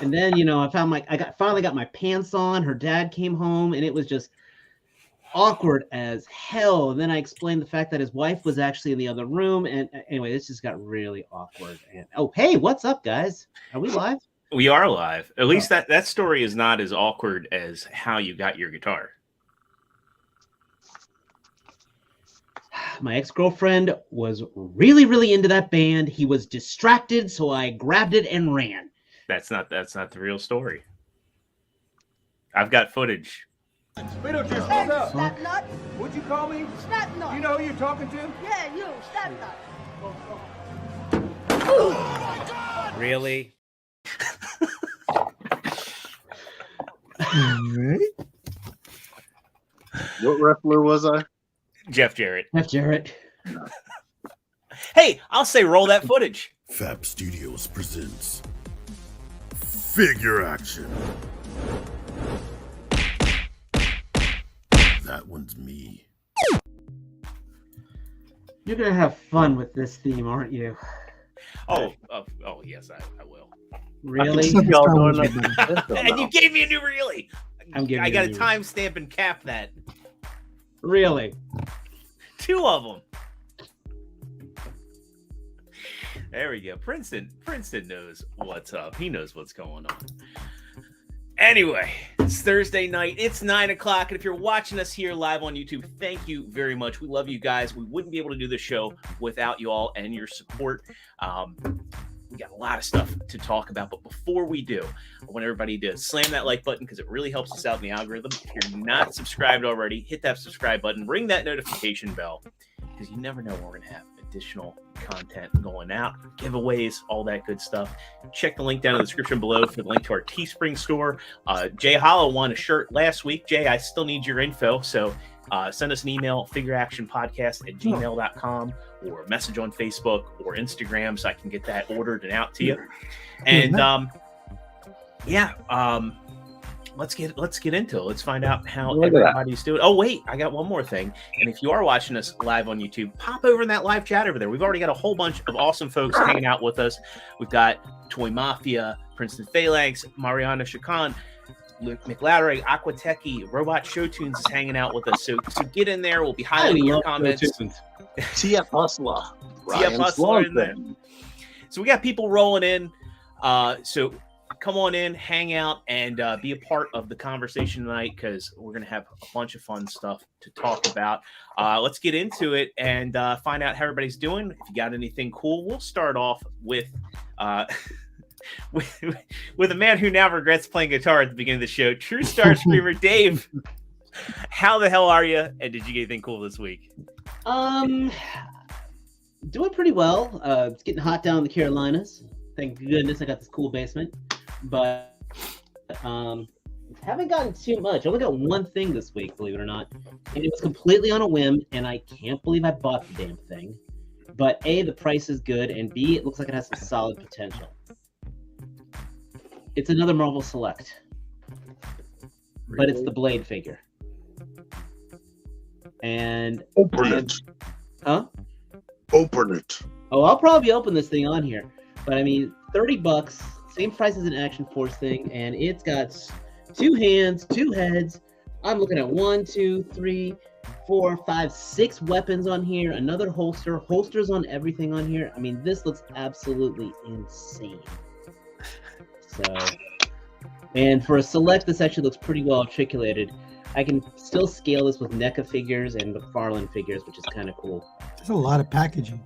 And then, I found finally got my pants on. Her dad came home, and it was just awkward as hell. And then I explained the fact that his wife was actually in the other room. And anyway, this just got really awkward. And hey, what's up, guys? Are we live? We are live. At least that story is not as awkward as how you got your guitar. My ex-girlfriend was really, really into that band. He was distracted, so I grabbed it and ran. That's not the real story. I've got footage. Beetlejuice, hold up. Snap nut. What'd you call me? Snap nut. You know who you're talking to? Yeah, you, snap nut. Really? What wrestler was I? Jeff Jarrett. Hey, I'll say roll that footage. Fab Studios presents Figure Action. That one's me. You're gonna have fun with this theme, aren't you? Oh yes, I will. Really? And you gave me a new really. I got to timestamp and cap that. Really? 2 of them. There we go. Princeton knows what's up. He knows what's going on. Anyway, it's Thursday night. It's 9:00. And if you're watching us here live on YouTube, thank you very much. We love you guys. We wouldn't be able to do this show without you all and your support. We got a lot of stuff to talk about. But before we do, I want everybody to slam that like button because it really helps us out in the algorithm. If you're not subscribed already, hit that subscribe button. Ring that notification bell because you never know when we're going to have additional content going out, giveaways, all that good stuff. Check the link down in the description below for the link to our Teespring store. Jay Hollow won a shirt last week. Jay, I still need your info, so send us an email, figureactionpodcast@gmail.com, or message on Facebook or Instagram so I can get that ordered and out to you. And let's get into it. Let's find out how everybody's doing. Oh, wait, I got one more thing. And if you are watching us live on YouTube, pop over in that live chat over there. We've already got a whole bunch of awesome folks hanging out with us. We've got Toy Mafia, Princeton Phalanx, Mariana Chacon, Luke McLattery, Aquateki, Robot Show Tunes is hanging out with us. So get in there. We'll be highlighting your comments. TF Hustler. TF Hustler in there. So we got people rolling in. So come on in, hang out, and be a part of the conversation tonight because we're going to have a bunch of fun stuff to talk about. Let's get into it and find out how everybody's doing. If you got anything cool, we'll start off with with a man who now regrets playing guitar at the beginning of the show, Trustarscreamer. Dave, how the hell are you? And did you get anything cool this week? Doing pretty well. It's getting hot down in the Carolinas. Thank goodness I got this cool basement. But haven't gotten too much. I only got one thing this week, believe it or not. And it was completely on a whim, and I can't believe I bought the damn thing. But A, the price is good, and B, it looks like it has some solid potential. It's another Marvel Select. But it's the Blade figure. And Open it. Huh? Open it. Oh, I'll probably open this thing on here. But I mean, $30, same price as an Action Force thing, and it's got 2 hands, 2 heads. I'm looking at 1, 2, 3, 4, 5, 6 weapons on here, another holsters on everything on here. I mean, this looks absolutely insane. So, and for a Select, this actually looks pretty well articulated. I can still scale this with NECA figures and McFarlane figures, which is kind of cool. There's a lot of packaging.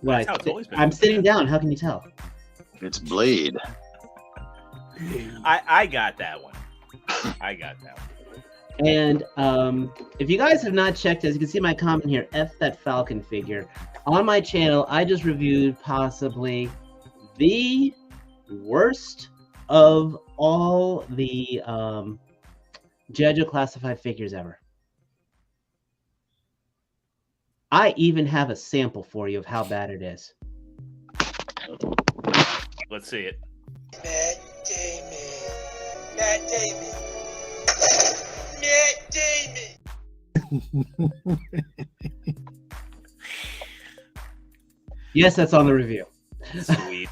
Right. I'm sitting down. How can you tell? It's Blade. I got that one. And if you guys have not checked, as you can see my comment here, F that Falcon figure. On my channel, I just reviewed possibly the worst of all the Judge Classified figures ever. I even have a sample for you of how bad it is. Let's see it. Matt Damon. Yes, that's on the review. Sweet.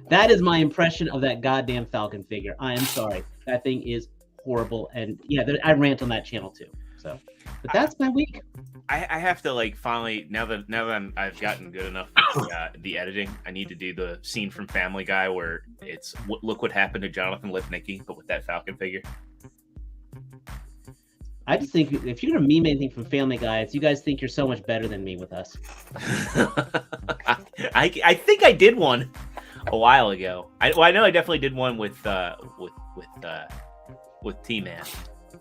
That is my impression of that goddamn Falcon figure. I am sorry. That thing is horrible. And yeah, I rant on that channel too. So, but that's my week. I have to like finally now that I've gotten good enough with the editing, I need to do the scene from Family Guy where it's look what happened to Jonathan Lipnicki, but with that Falcon figure. I just think if you're gonna meme anything from Family Guy, it's you guys think you're so much better than me with us. I think I did one a while ago. I know I definitely did one with T-Man,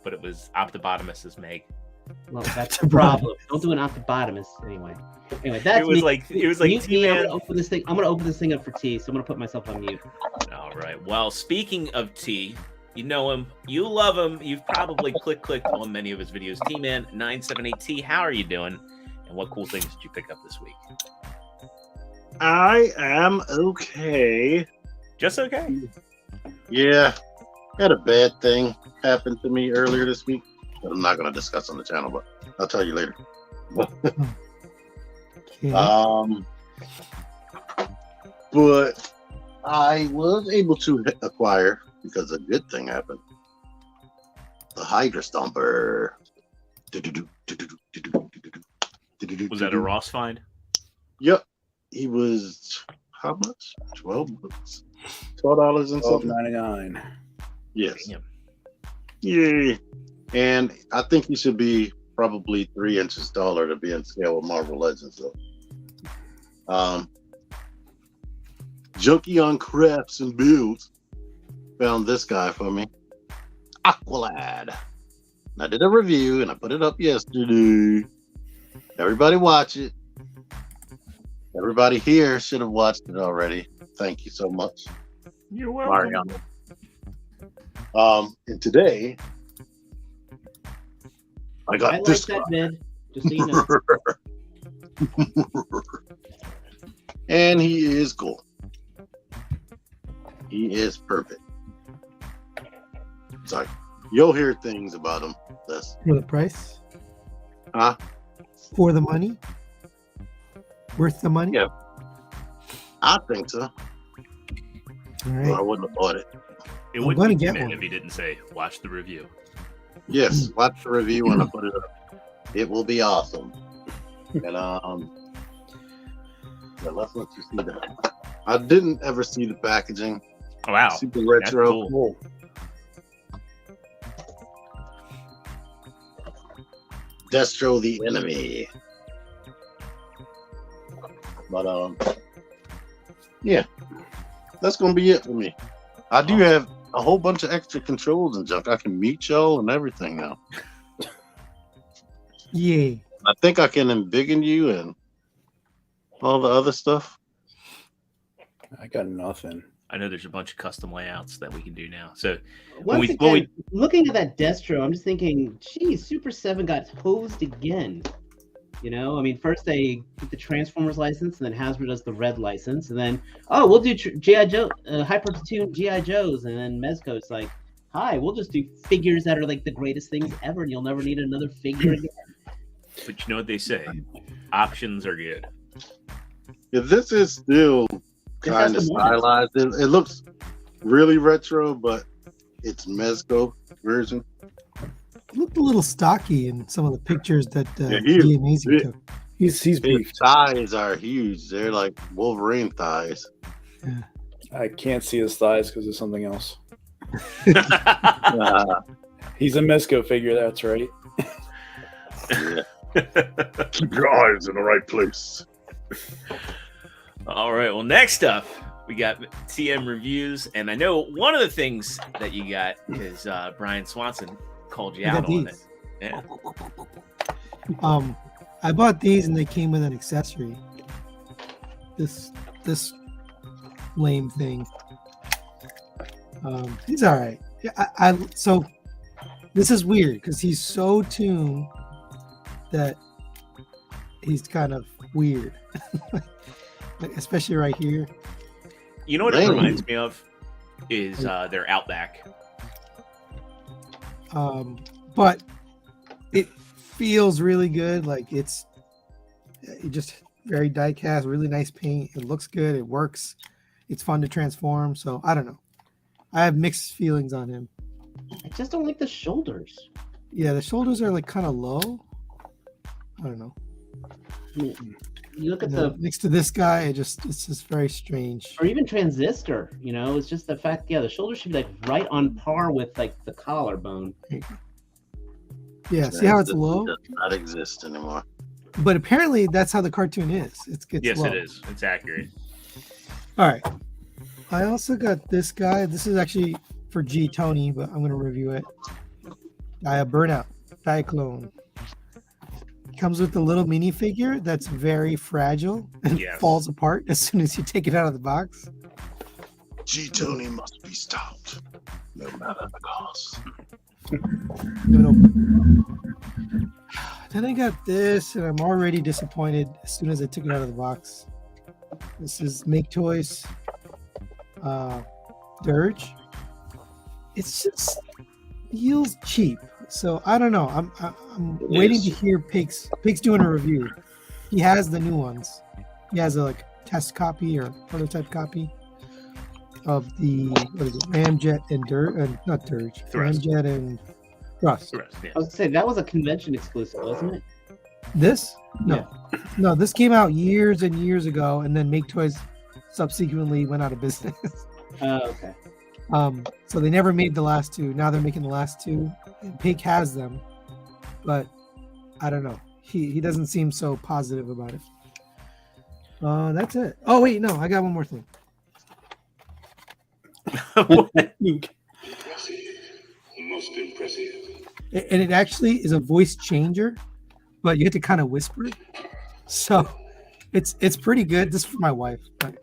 but it was Optibotimus's Meg. Well, that's the problem. Don't do an Optibotimus anyway. Anyway, that's it was me. like T-Man. I'm gonna open this thing up for T, so I'm gonna put myself on mute. All right. Well, speaking of T, you know him, you love him. You've probably clicked on many of his videos. T-Man 978T, how are you doing? And what cool things did you pick up this week? I am okay. Just okay. Yeah, had a bad thing happen to me earlier this week that I'm not going to discuss on the channel, but I'll tell you later. Okay. But I was able to acquire, because a good thing happened, the Hydra Stomper. Was that a Ross find? Yep. He was how much? $12 and something. $12.99. Yes. Damn. Yay. And I think he should be probably 3 inches taller to be in scale with Marvel Legends, though. Junkie on Crafts and Builds found this guy for me. Aqualad. I did a review and I put it up yesterday. Everybody watch it. Everybody here should have watched it already. Thank you so much. You're welcome. Mariano. And today I got I this like that guy. vid. Just so you know. And he is cool. He is perfect. Sorry. You'll hear things about him. That's For the price? Huh? For the money? Worth the money? Yeah. I think so. All Well, right. I wouldn't have bought it. It I'm wouldn't gonna be get T-Man one. if he didn't say, watch the review. Yes, watch the review when I put it up. It will be awesome. And yeah, let's let you see that. I didn't ever see the packaging. Oh, wow. Super That's retro. cool. Destro the enemy. But yeah, that's gonna be it for me. I do have a whole bunch of extra controls and junk. I can mute y'all and everything now. Yay. I think I can embiggen you and all the other stuff. I got nothing. I know there's a bunch of custom layouts that we can do now. So Once when we- again, looking at that Destro, I'm just thinking, geez, Super 7 got hosed again. You know, I mean, first they get the Transformers license, and then Hasbro does the red license, and then, oh, we'll do G.I. Joe, hyper-tuned G.I. Joes, and then Mezco's like, hi, we'll just do figures that are like the greatest things ever, and you'll never need another figure again. But you know what they say, options are good. Yeah, this is still kind of the moment. stylized. It looks really retro, but it's Mezco version. It looked a little stocky in some of the pictures that Yeah, he is The Amazing big. took. He's His beefed. thighs are huge. They're like Wolverine thighs. I can't see his thighs because of something else. Uh, He's a Mesco figure, that's right. yeah. Keep your eyes in the right place. All right. Well, next up, we got TM reviews, and I know one of the things that you got is Brian Swanson called you I out got on these. it. Yeah. I bought these and they came with an accessory. This lame thing. He's all right. Yeah, so this is weird because he's so tuned that he's kind of weird, like, especially right here. You know what it Man. reminds me of is their Outback. But it feels really good. Like it's just very die cast, really nice paint. It looks good. It works. It's fun to transform. So I don't know. I have mixed feelings on him. I just don't like the shoulders. Yeah, the shoulders are like kind of low. I don't know. You look at next to this guy, it's just very strange. Or even Transistor, it's just the fact, the shoulders should be like right on par with like the collarbone. Yeah, see how it's low? It does not exist anymore. But apparently that's how the cartoon is. Yes, low. It is. It's accurate. All right. I also got this guy. This is actually for G Tony, but I'm going to review it. Burnout Diaclone. Comes with a little minifigure that's very fragile and falls apart as soon as you take it out of the box. G Tony must be stopped, no matter the cost. Then I got this, and I'm already disappointed as soon as I took it out of the box. This is Make Toys Dirge. It's just feels cheap. So I don't know. I'm waiting to hear Pig's doing a review. He has the new ones. He has a test copy or prototype copy of the Ramjet and not Dirge. Thrust. Ramjet and Thrust. Yeah. I was gonna say that was a convention exclusive, wasn't it? This? No. Yeah. No, this came out years and years ago, and then Make Toys subsequently went out of business. Oh, okay. So they never made the last two. Now they're making the last two. And Pig has them, but I don't know. He doesn't seem so positive about it. That's it. Oh wait, no, I got one more thing. Most impressive. And it actually is a voice changer, but you have to kind of whisper it. So it's pretty good. This is for my wife. But...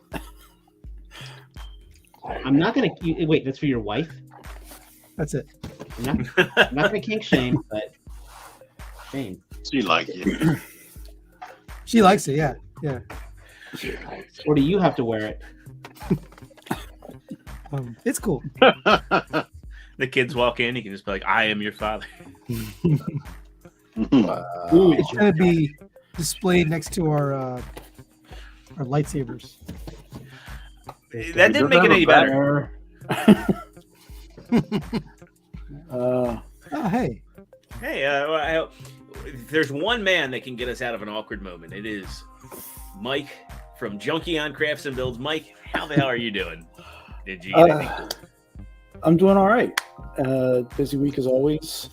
I'm not gonna wait. That's for your wife. That's it. I'm not gonna kink shame, but shame. She likes it. She likes it. Yeah. Or do you have to wear it? It's cool. The kids walk in, you can just be like, "I am your father." It's gonna be displayed next to our lightsabers. That didn't make it any better. Hey. Hey, there's one man that can get us out of an awkward moment. It is Mike from Junkie on Crafts and Builds. Mike, how the hell are you doing? Did you get anything cool? I'm doing all right. Busy week as always.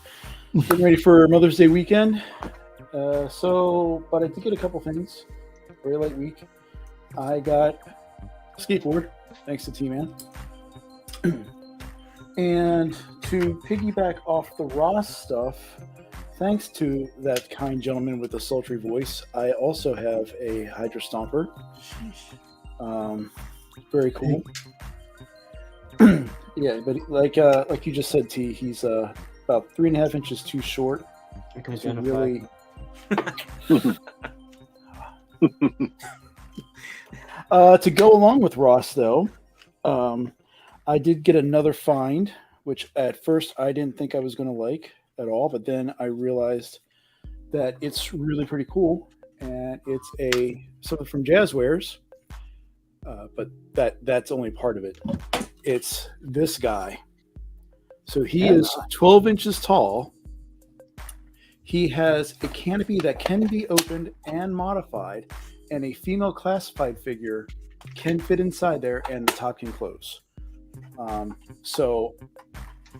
Getting ready for Mother's Day weekend. But I did get a couple things. Very light week. I got a skateboard, thanks to T-Man. And to piggyback off the Ross stuff, thanks to that kind gentleman with the sultry voice, I also have a Hydra Stomper. Very cool. Yeah, but like you just said, T, he's about 3.5 inches too short. To really. To go along with Ross, though, I did get another find, which at first I didn't think I was going to like at all, but then I realized that it's really pretty cool, and it's something from Jazzwares, but that's only part of it. It's this guy. So he is 12 inches tall. He has a canopy that can be opened and modified, and a female classified figure can fit inside there, and the top can close.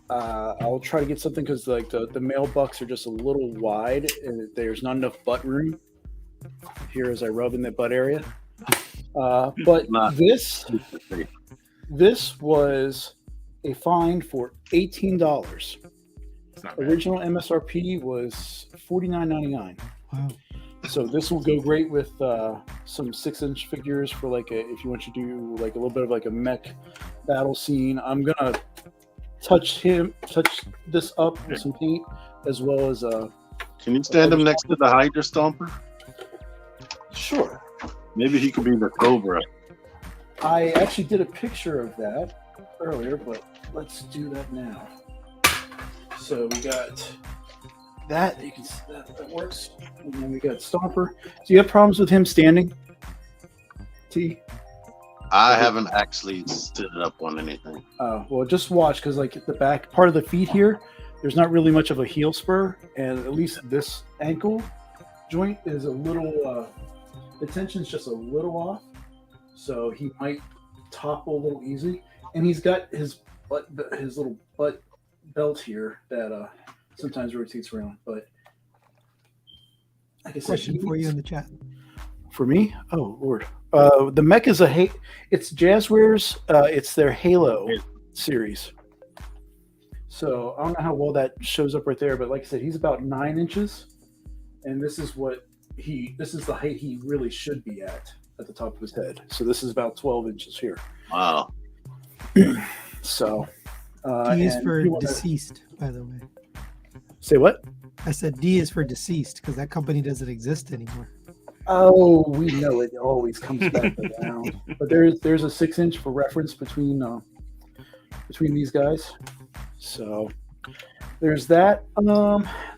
I'll try to get something because like the male bucks are just a little wide, and there's not enough butt room here as I rub in the butt area. But this was a find for $18. Original MSRP was $49.99. Wow. So this will go great with some 6-inch figures for if you want to do like a little bit of like a mech battle scene. I'm gonna touch this up with some paint as well as Can you stand him next to the Hydra Stomper? Sure. Maybe he could be the Cobra. I actually did a picture of that earlier, but let's do that now. So we got that. You can see that works. And then we got Stomper. Do you have problems with him standing? T? I haven't actually stood it up on anything. Well, just watch, because like the back part of the feet here, there's not really much of a heel spur, and at least this ankle joint is a little, the tension's just a little off, so he might topple a little easy. And he's got his little butt belt here that sometimes rotates around. But like I said, Question for you in the chat. For me? Oh Lord. The mech is it's Jazzwares. It's their Halo series. So I don't know how well that shows up right there, but like I said, he's about 9 inches, and this is the height he really should be at the top of his head. So this is about 12 inches here. Wow. So D is for deceased, by the way. Say what? I said D is for deceased because that company doesn't exist anymore. Oh, we know it always comes back around. But there's a 6-inch for reference between these guys. So there's that.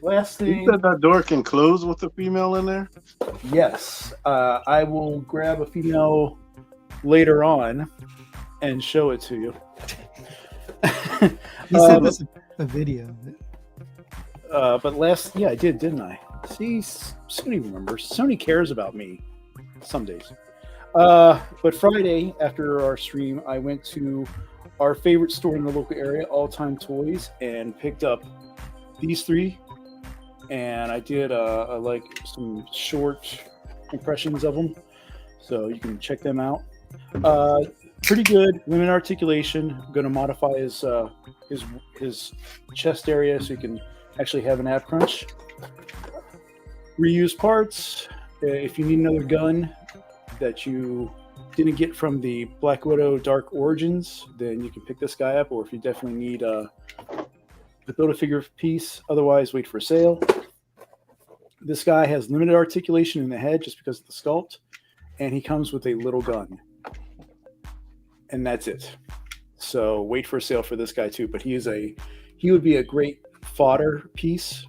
Last thing. You said that door can close with a female in there? Yes. I will grab a female later on and show it to you. You sent us a video. But I did, didn't I? See, Sony remembers. Sony cares about me some days. But Friday, after our stream, I went to our favorite store in the local area, All Time Toys, and picked up these 3. And I did like some short impressions of them, so you can check them out. Pretty good, limited articulation. I'm going to modify his chest area so you can actually have an ab crunch. Reuse parts. If you need another gun that you didn't get from the Black Widow Dark Origins, then you can pick this guy up. Or if you definitely need the Build-A-Figure piece, otherwise wait for sale. This guy has limited articulation in the head just because of the sculpt, and he comes with a little gun. And that's it. So wait for sale for this guy too. But he would be a great fodder piece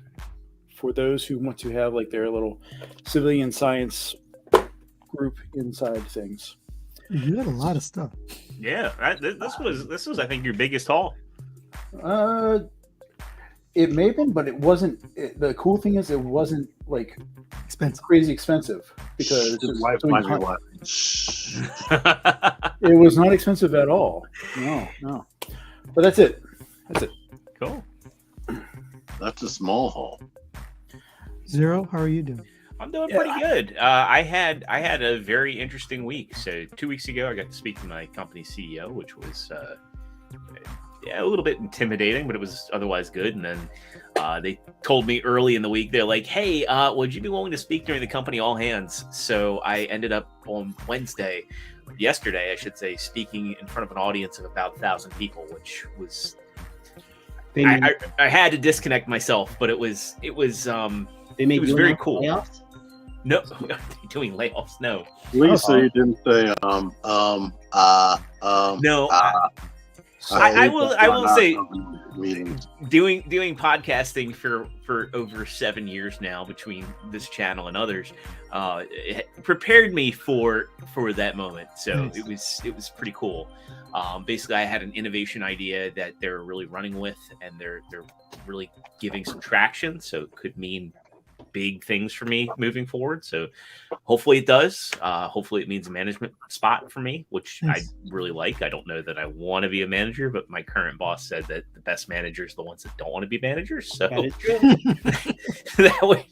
for those who want to have like their little civilian science group inside things. You had a lot of stuff. Yeah, this was I think your biggest haul. It may have been, but it wasn't. The cool thing is, it wasn't like crazy expensive because it was not expensive at all. No. But that's it. Cool. That's a small haul. Zero, how are you doing? I'm doing pretty good. I had a very interesting week. So 2 weeks ago, I got to speak to my company's CEO, which was a little bit intimidating, but it was otherwise good. And then they told me early in the week, they're like, "Hey, would you be willing to speak during the company all hands?" So I ended up on yesterday, I should say, speaking in front of an audience of about 1,000 people, which was I had to disconnect myself, but it was very cool. Layoffs? No, doing layoffs. No. Lisa, you didn't say no. I will say meetings. doing podcasting for over 7 years now between this channel and others, it prepared me for that moment. So nice. It was pretty cool. Basically, I had an innovation idea that they're really running with, and they're really giving some traction. So it could mean big things for me moving forward. So hopefully it does. Hopefully it means a management spot for me, which nice. I really like. I don't know that I want to be a manager, but my current boss said that the best managers are the ones that don't want to be managers. So that would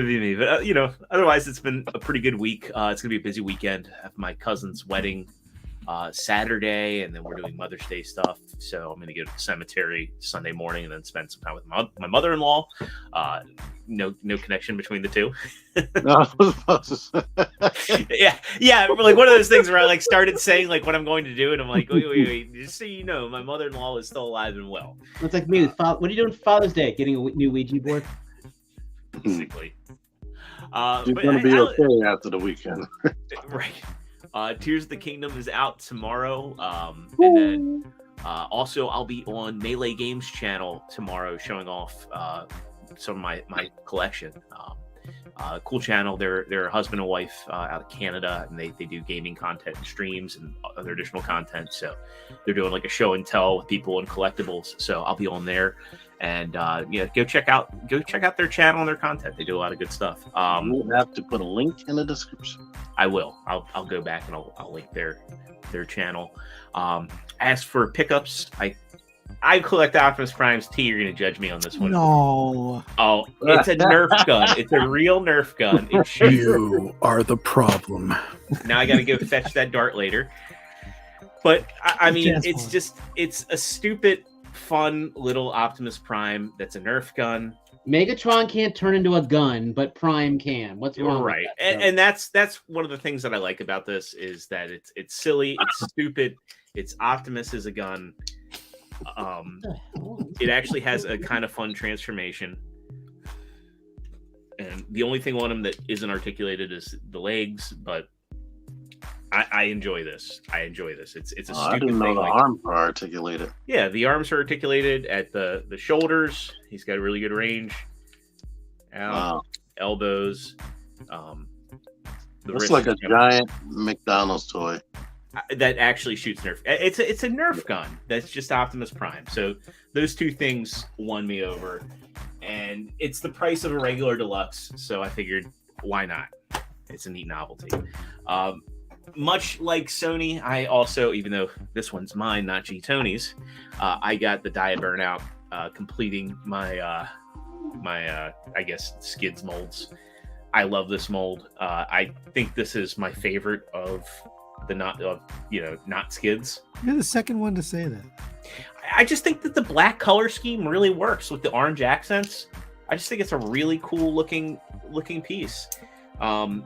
be me. But otherwise it's been a pretty good week. It's gonna be a busy weekend. I have my cousin's wedding Saturday, and then we're doing Mother's Day stuff. So I'm going to go to the cemetery Sunday morning and then spend some time with my mother-in-law. No connection between the two. yeah. Like one of those things where I like started saying like what I'm going to do, and I'm like, wait, just so you know, my mother-in-law is still alive and well. It's like me. What are you doing for Father's Day? Getting a new Ouija board? Basically. You're going to be okay after the weekend. Right. Tears of the Kingdom is out tomorrow. And then also I'll be on Melee Games channel tomorrow showing off some of my collection. Cool channel. They're a husband and wife out of Canada, and they do gaming content and streams and other additional content. So they're doing like a show and tell with people and collectibles. So I'll be on there, and go check out their channel and their content. They do a lot of good stuff. We'll have to put a link in the description. I will. I'll go back and I'll link their channel. As for pickups, I collect Optimus Prime's T. You're going to judge me on this one. No. Oh, it's a Nerf gun. It's a real Nerf gun. You are the problem. Now I got to go fetch that dart later. But, I mean, it's a stupid, fun little Optimus Prime that's a Nerf gun. Megatron can't turn into a gun, but Prime can. What's wrong right? with that? And that's one of the things that I like about this is that it's silly, it's stupid, it's Optimus is a gun. It actually has a kind of fun transformation, and the only thing on him that isn't articulated is the legs. But I enjoy this. It's a stupid I didn't know thing. the arms are articulated. Yeah, the arms are articulated at the shoulders. He's got a really good range. Wow. Elbows. It's like a giant McDonald's toy that actually shoots Nerf. It's a Nerf gun that's just Optimus Prime. So those two things won me over, and it's the price of a regular deluxe. So I figured, why not? It's a neat novelty. Much like Sony, I also, even though this one's mine, not G Tony's, I got the Dia Burnout, completing my I guess skids molds. I love this mold. I think this is my favorite of the not skids. You're the second one to say that. I just think that the black color scheme really works with the orange accents. I just think it's a really cool looking piece.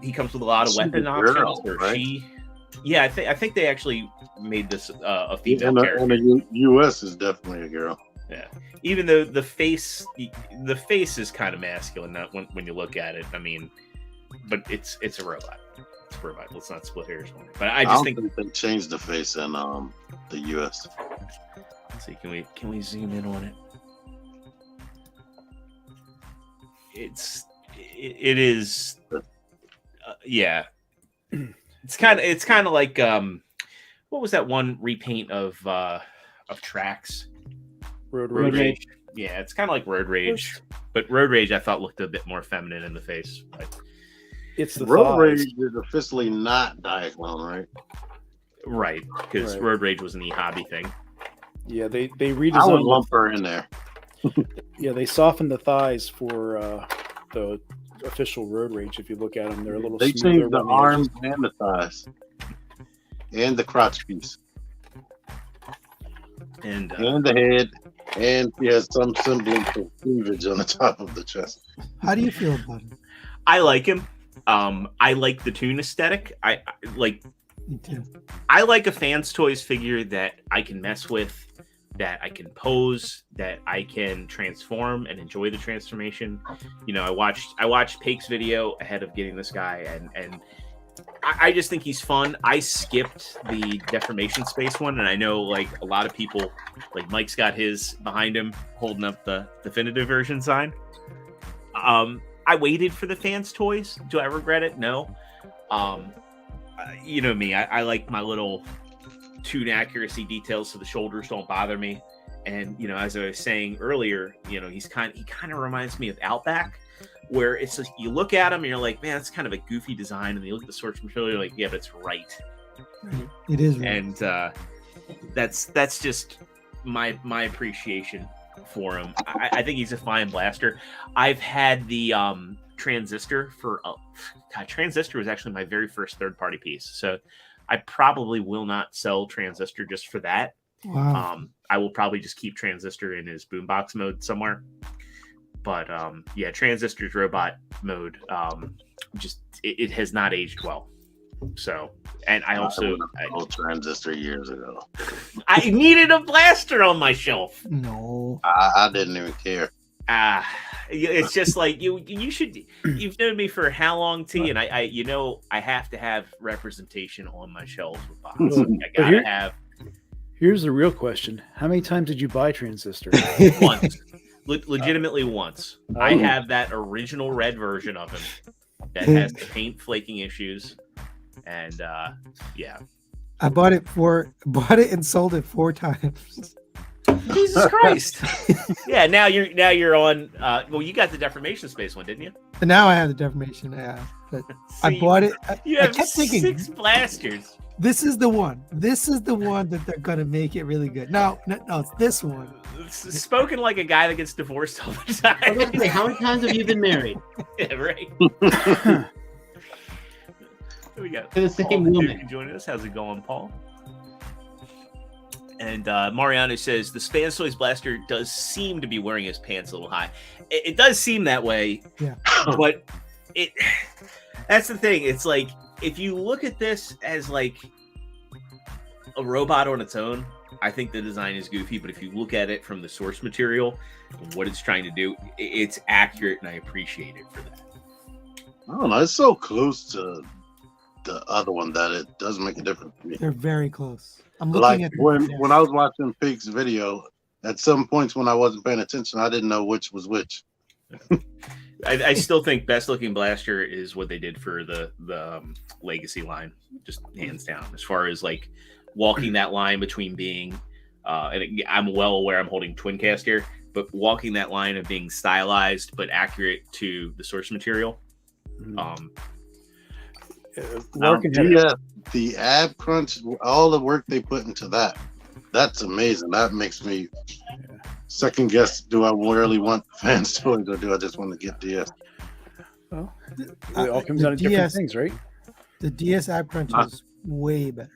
He comes with a lot of weapon options. Right? Yeah, I think they actually made this a female character. And the U.S. is definitely a girl. Yeah, even though the face is kind of masculine when you look at it. I mean, but it's a robot. It's a robot. Let's not split hairs on it. But I just think they changed the face in the U.S. Let's see. Can we zoom in on it? It is. Yeah. It's kind of like what was that one repaint of Tracks? Road Rage. Yeah, it's kind of like Road Rage, but Road Rage I thought looked a bit more feminine in the face. But it's the Road thighs. Rage is officially not Diaclone, right? Right, because Road Rage was an e-hobby thing. Yeah, they redesigned. I would lump her in there. Yeah, they softened the thighs for the official Road Rage. If you look at them, they're a little. They smoother changed the on arms edges. and the thighs, and the crotch piece, and the head, and he has some semblance of cleavage on the top of the chest. How do you feel about it? I like him. I like the Toon aesthetic. I like. Me too. I like a Fans Toys figure that I can mess with, that I can pose, that I can transform and enjoy the transformation. You know, I watched Pake's video ahead of getting this guy, and I just think he's fun. I skipped the Deformation Space one, and I know like a lot of people, like Mike's got his behind him holding up the definitive version sign. I waited for the Fans Toys. Do I regret it? No. You know me, I like my little Toon accuracy details so the shoulders don't bother me. And, you know, as I was saying earlier, you know, he kind of reminds me of Outback, where it's just, you look at him and you're like, man, it's kind of a goofy design. And you look at the source material, you're like, yeah, but it's right. It is right. And that's just my appreciation for him. I think he's a fine blaster. I've had the Transistor for Transistor was actually my very first third-party piece, so I probably will not sell Transistor just for that. Wow. I will probably just keep Transistor in his boombox mode somewhere. But yeah, Transistor's robot mode just it has not aged well. So, and I also Transistor years ago. I needed a blaster on my shelf. No, I didn't even care. It's just like you've known me for how long, T, and I I have to have representation on my shelves with boxes. I gotta have. Here's the real question: how many times did you buy Transistor? legitimately once. I have that original red version of him that has the paint flaking issues, and yeah. I bought it and sold it 4 times. Jesus Christ! Yeah, now you're on. Well, you got the deformation space one, didn't you? And now I have the deformation. Yeah, but I bought it. I kept thinking 6 blasters. This is the one. This is the one that they're gonna make it really good. No, it's this one. It's spoken like a guy that gets divorced all the time. I was going to say, how many times have you been married? Yeah, right. We got To the same Paul woman. joining us. How's it going, Paul? And Mariano says the Spans Toys Blaster does seem to be wearing his pants a little high. It does seem that way. Yeah. But that's the thing. It's like, if you look at this as like a robot on its own, I think the design is goofy. But if you look at it from the source material and what it's trying to do, it's accurate, and I appreciate it for that. I don't know. It's so close to the other one that it does make a difference to me. They're very close. I'm Like looking at when I was watching Pig's video, at some points when I wasn't paying attention, I didn't know which was which. I still think best looking blaster is what they did for the Legacy line, just hands down. As far as like walking that line between being, I'm well aware I'm holding twin cast here, but walking that line of being stylized but accurate to the source material. The ab crunch, all the work they put into that's amazing. That makes me second guess, do I really want Fans Toys or do I just want to get DS? Well, it all comes down to different things, right? The DS ab crunch is way better.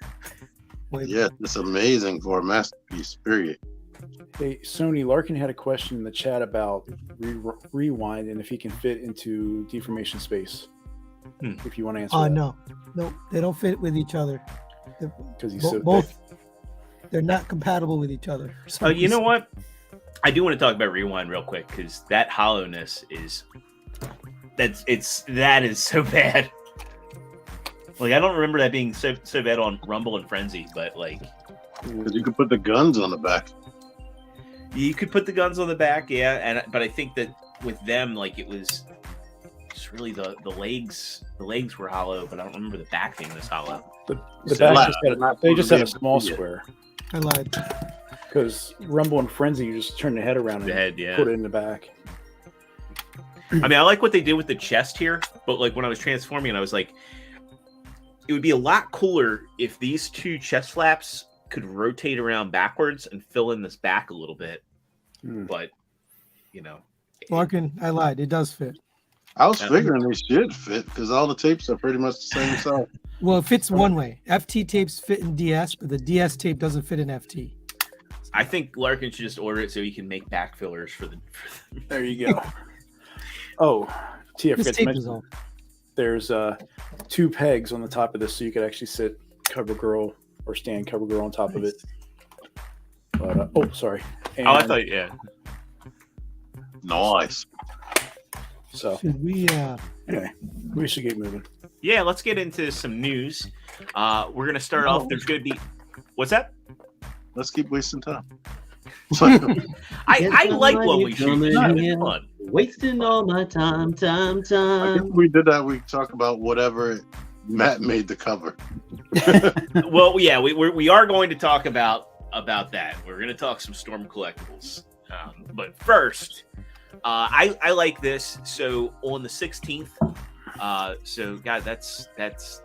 Yeah, it's amazing for a masterpiece, period. Hey, Sony, Larkin had a question in the chat about rewind and if he can fit into deformation space. If you want to answer that. No, they don't fit with each other. Because he's so both thick. They're not compatible with each other. Oh, you know what? I do want to talk about rewind real quick because that hollowness that is so bad. Like, I don't remember that being so bad on Rumble and Frenzy, but like, because you could put the guns on the back. You could put the guns on the back, yeah, but I think that with them, like, it was just really the legs. The legs were hollow, but I don't remember the back being this hollow. The back they just had a small square. I lied. Because Rumble and Frenzy, you just turn the head around and put it in the back. I mean, I like what they did with the chest here, but like when I was transforming, I was like, it would be a lot cooler if these 2 chest flaps could rotate around backwards and fill in this back a little bit. But, you know. Larkin, I lied. It does fit. I was figuring they should fit because all the tapes are pretty much the same size. Well, it fits one way. FT tapes fit in DS, but the DS tape doesn't fit in FT. I think Larkin should just order it so he can make back fillers for the. There you go. T, I forgot to mention. There's 2 pegs on the top of this, so you could actually sit CoverGirl or stand CoverGirl on top of it. But, sorry. And, I thought, yeah. Nice. So should we? Anyway, we should get moving. Yeah, let's get into some news. We're gonna start off. There's gonna be. What's that? Let's keep wasting time. I like what we shoot. It's fun. Wasting all my time. I think we did that. We talk about whatever Matt made the cover. Well, yeah, we are going to talk about that. We're going to talk some Storm collectibles. But first, I like this. So on the 16th, so God, that's next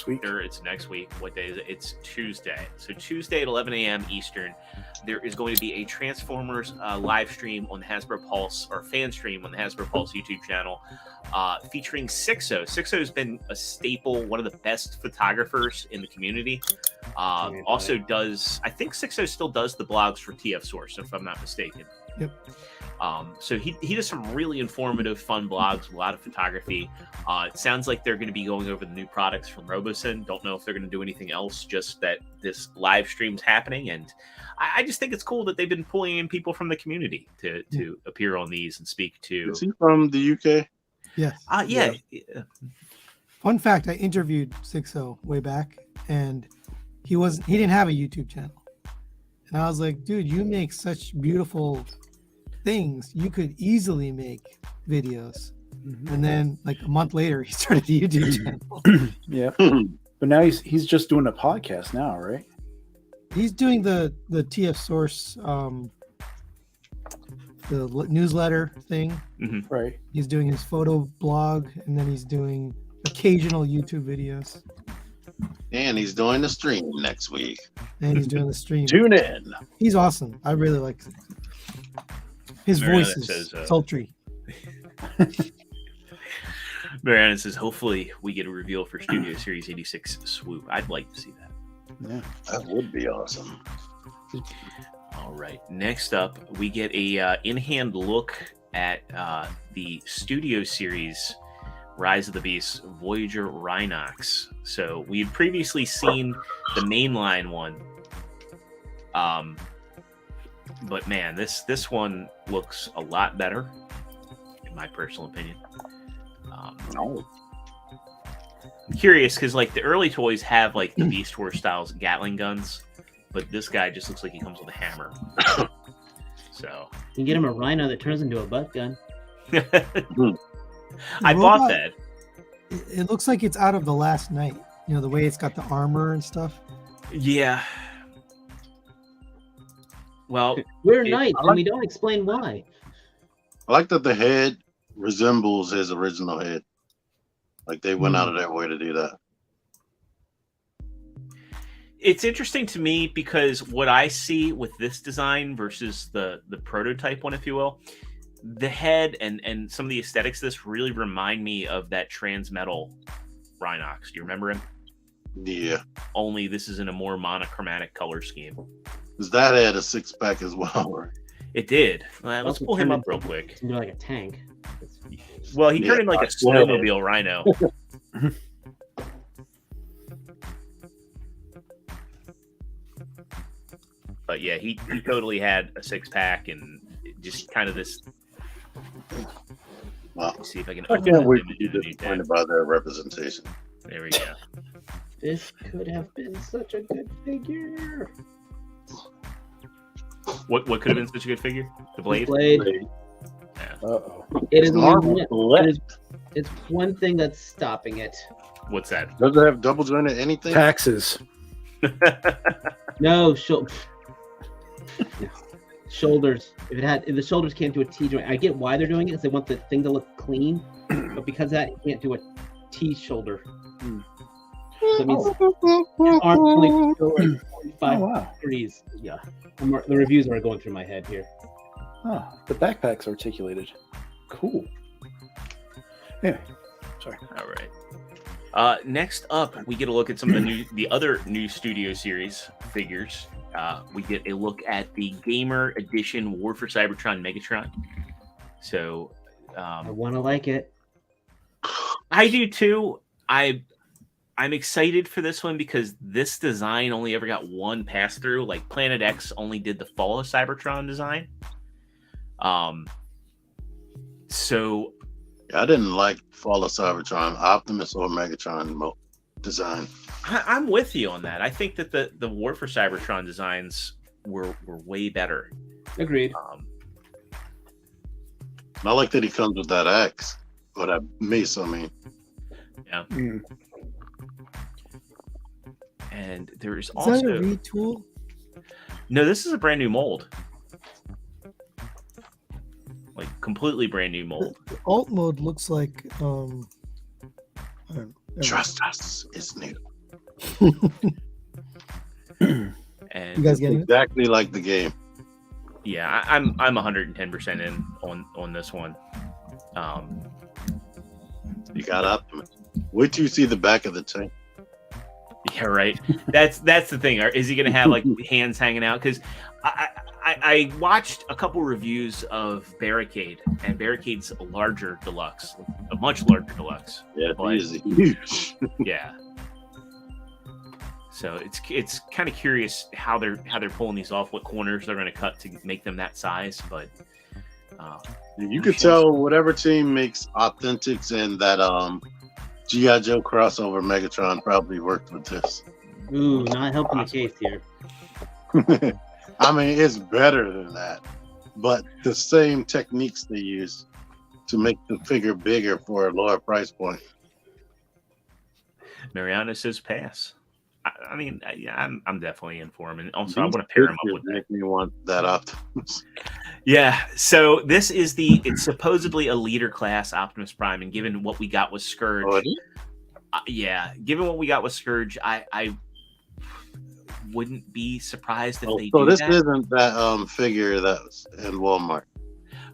week. Or it's next week. What day is it? It's Tuesday. So Tuesday at 11 a.m. Eastern, there is going to be a Transformers live stream on the Hasbro Pulse, or fan stream on the Hasbro Pulse YouTube channel, featuring Sixo. Sixo has been a staple, one of the best photographers in the community. Also does, I think Sixo still does the blogs for TF Source, if I'm not mistaken. Yep. So he does some really informative, fun blogs, a lot of photography. It sounds like they're going to be going over the new products from Robosen. Don't know if they're going to do anything else, just that this live stream's happening. And I just think it's cool that they've been pulling in people from the community to appear on these and speak to. Is he from the UK? Yes. Yeah. Fun fact, I interviewed Sixo way back, and he didn't have a YouTube channel. And I was like, dude, you make such beautiful things, you could easily make videos. And then like a month later, he started a YouTube channel. Yeah, but now he's just doing a podcast now, right? He's doing the TF Source, the newsletter thing. Right. He's doing his photo blog, and then he's doing occasional YouTube videos. And he's doing the stream next week. And he's doing the stream. Tune in. He's awesome. I really like his voice is sultry. Mariana says, hopefully we get a reveal for Studio Series 86 Swoop. I'd like to see that. Yeah, that would be awesome. All right. Next up, we get a in-hand look at the Studio Series Rise of the Beast Voyager Rhinox. So we had previously seen the mainline one. But man, this one looks a lot better, in my personal opinion. I'm curious because like the early toys have like the Beast Wars styles Gatling guns, but this guy just looks like he comes with a hammer. So you can get him a rhino that turns into a butt gun. I bought that. It looks like it's out of The Last Night. You know, the way it's got the armor and stuff. Yeah. Well, we're knights, and we don't explain why. I like that the head resembles his original head. Like they went out of their way to do that. It's interesting to me because what I see with this design versus the prototype one, if you will, the head and some of the aesthetics of this really remind me of that Transmetal Rhinox. Do you remember him? Yeah. Only this is in a more monochromatic color scheme. Because that had a six-pack as well, right? It did. Let's pull him up real quick. Into like a tank. Well, he turned into like a snowmobile rhino. But yeah, he totally had a six-pack and just kind of this. Wow. Let's see if I can. I can't wait to be disappointed by their representation. There we go. This could have been such a good figure. What could have been such a good figure? The blade. Yeah. Uh-oh. It is. It's one thing that's stopping it. What's that? Does it have double jointed anything? Taxes. No, shoulders. If the shoulders can't do a T joint, I get why they're doing it. Is they want the thing to look clean, but because of that, you can't do a T shoulder. So it means your arm only go like 45 degrees. Yeah, the reviews are going through my head here. Oh, the backpack's articulated. Cool. Anyway, sorry. All right. Next up, we get a look at some of the other new Studio Series figures. We get a look at the Gamer Edition War for Cybertron Megatron. So, I want to like it. I do too. I'm excited for this one because this design only ever got one pass through. Like Planet X only did the Fall of Cybertron design. So I didn't like Fall of Cybertron, Optimus or Megatron design. I'm with you on that. I think that the War for Cybertron designs were way better. Agreed. I like that he comes with that axe or that mace. I mean, yeah. And there's Is also that a retool? No, this is a brand new mold. Like completely brand new mold. The alt mode looks like trust us, it's new. And you guys get it? Exactly like the game. Yeah, I'm 110% in on this one. You got Optimus. Wait till you see the back of the tank. Yeah, right. That's the thing. Is he gonna have like hands hanging out? Because I watched a couple reviews of Barricade, and Barricade's a larger deluxe, a much larger deluxe. Yeah, he is huge. Yeah. So it's kind of curious how they're pulling these off, what corners they're going to cut to make them that size. But you could tell whatever team makes Authentics and that G.I. Joe crossover Megatron probably worked with this. Ooh, not helping the case here. I mean, it's better than that. but the same techniques they use to make the figure bigger for a lower price point. Mariana says pass. I mean, I'm definitely in for him, and also I want to pair him up with that. Make me want that Optimus. Yeah, so this is it's supposedly a leader class Optimus Prime, and given what we got with Scourge, given what we got with Scourge, I wouldn't be surprised if they do that. So this isn't that figure that's in Walmart.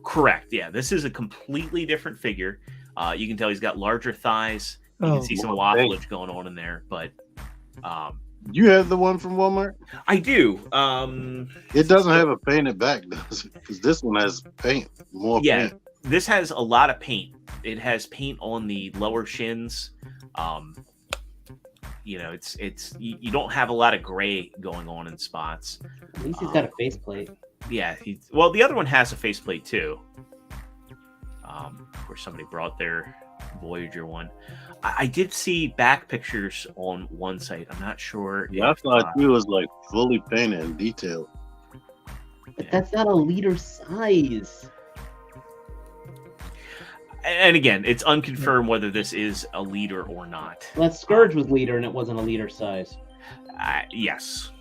Correct. Yeah, this is a completely different figure. You can tell he's got larger thighs. You can see some waffleage going on in there, but you have the one from Walmart? I do. It doesn't have a painted back, does it? Because this one has paint. Paint. This has a lot of paint. It has paint on the lower shins. It's you don't have a lot of gray going on in spots. At least he's got a faceplate. Yeah, the other one has a faceplate too. Of course, somebody brought their Voyager one. I did see back pictures on one site. I'm not sure. Yeah, I thought he was like fully painted and detailed. But that's not a leader size. And again, it's unconfirmed whether this is a leader or not. Well, that Scourge was leader, and it wasn't a leader size. Yes.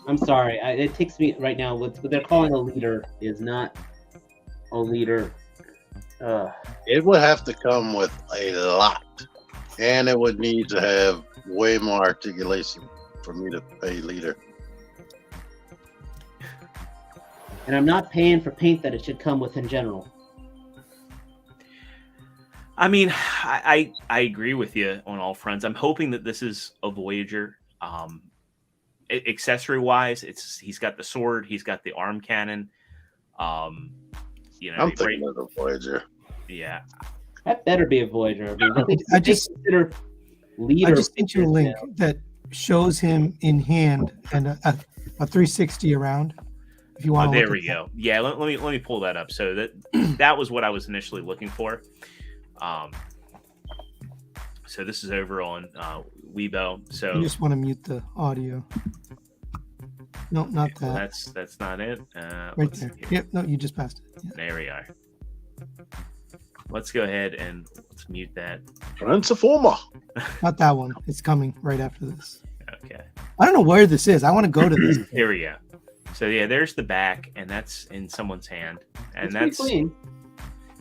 I'm sorry. It takes me right now. What they're calling a leader is not a leader. It would have to come with a lot, and it would need to have way more articulation for me to pay leader. And I'm not paying for paint that it should come with in general. I mean, I agree with you on all fronts. I'm hoping that this is a Voyager. Accessory wise, he's got the sword, he's got the arm cannon. I'm thinking of a Voyager. Yeah, that better be a Voyager. I just consider leader. I just sent you a link that shows him in hand and a 360 around. If you want, there we go. Yeah, let me pull that up. So that was what I was initially looking for. So this is over on Weibo. So you just want to mute the audio. No, not that. Well, that's not it. Right there. Yep. No, you just passed it. Yeah. There we are. Let's go ahead and let's mute that. Transformer. Not that one. It's coming right after this. Okay. I don't know where this is. I want to go to this. Here we go. So yeah, there's the back, and that's in someone's hand, and that's clean.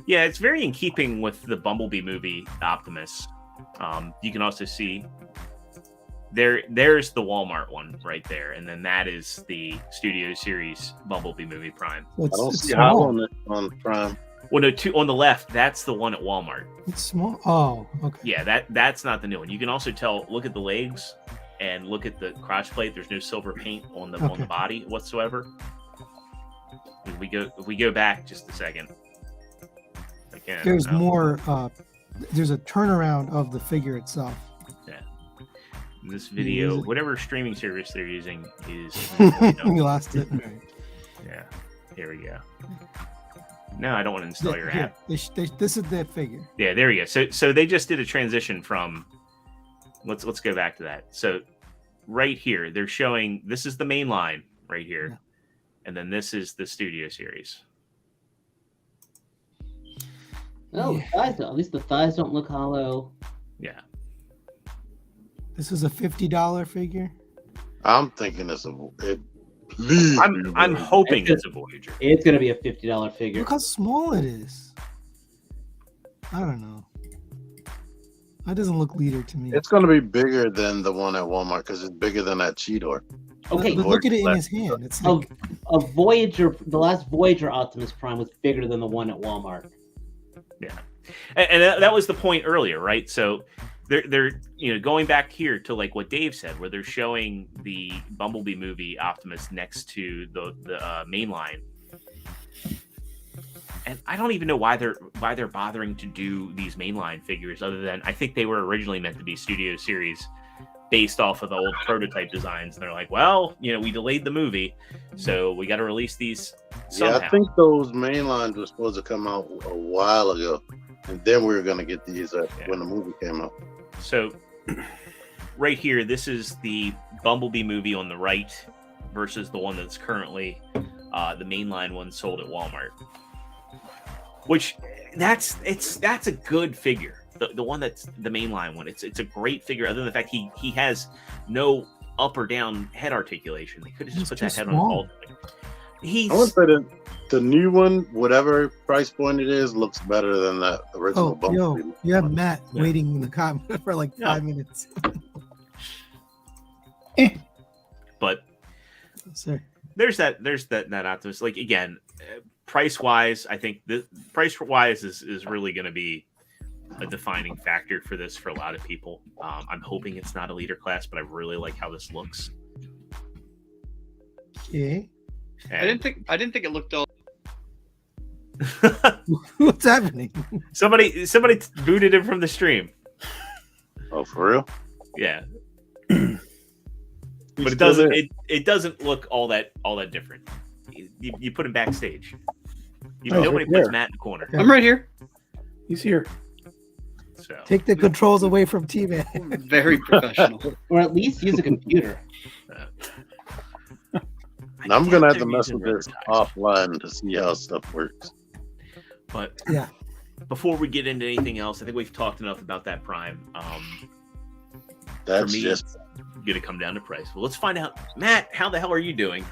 Yeah, it's very in keeping with the Bumblebee movie Optimus. You can also see there's the Walmart one right there, and then that is the Studio Series Bumblebee movie Prime. I don't see how on Prime. Well, no, on the left, that's the one at Walmart. It's small. Oh, okay. Yeah, that's not the new one. You can also tell. Look at the legs and look at the crotch plate. There's no silver paint on the body whatsoever. If we go back just a second. Again, there's more. There's a turnaround of the figure itself. Yeah. In this video, whatever streaming service they're using is. We lost it. Right. Yeah. Here we go. No, I don't want to install your app. This is that figure. Yeah, there we go. So they just did a transition from. Let's go back to that. So right here, they're showing this is the main line right here, and then this is the Studio Series. Oh, yeah. Thighs don't. At least the thighs don't look hollow. Yeah. This is a $50 figure. I'm thinking it's a. I'm hoping it's a Voyager. It's gonna be a $50 figure. Look how small it is. I don't know. That doesn't look leader to me. It's gonna be bigger than the one at Walmart because it's bigger than that Cheetor. Okay, but look at it in his hand. It's like a Voyager. The last Voyager Optimus Prime was bigger than the one at Walmart. Yeah, and that was the point earlier, right? So they're going back here to like what Dave said, where they're showing the Bumblebee movie Optimus next to the main line, and I don't even know why they're bothering to do these mainline figures, other than I think they were originally meant to be Studio Series based off of the old prototype designs, and they're like, well, we delayed the movie, so we got to release these somehow. Yeah, I think those mainlines were supposed to come out a while ago, and then we were going to get these when the movie came out. So right here, this is the Bumblebee movie on the right versus the one that's currently The mainline one sold at Walmart, which that's a good figure. The one that's the mainline one. It's a great figure. Other than the fact he has no up or down head articulation. They could have just put that head on all. I would say that the new one, whatever price point it is, looks better than that original. You have Matt waiting in the comment for like 5 minutes. But sorry. There's that optimism. Like again, price wise, I think the price wise is really going to be a defining factor for this for a lot of people. I'm hoping it's not a leader class, but I really like how this looks. Okay. I didn't think it looked all. What's happening? Somebody booted him from the stream. Oh, for real? Yeah. But it doesn't look all that different. You put him backstage. Nobody puts Matt in the corner. I'm right here. He's here. So take the controls away from T-Man. Very professional. Or at least use a computer. I'm gonna have to mess with this offline to see how stuff works. But yeah, before we get into anything else, I think we've talked enough about that Prime. That's for me, just gonna come down to price. Well, let's find out, Matt. How the hell are you doing?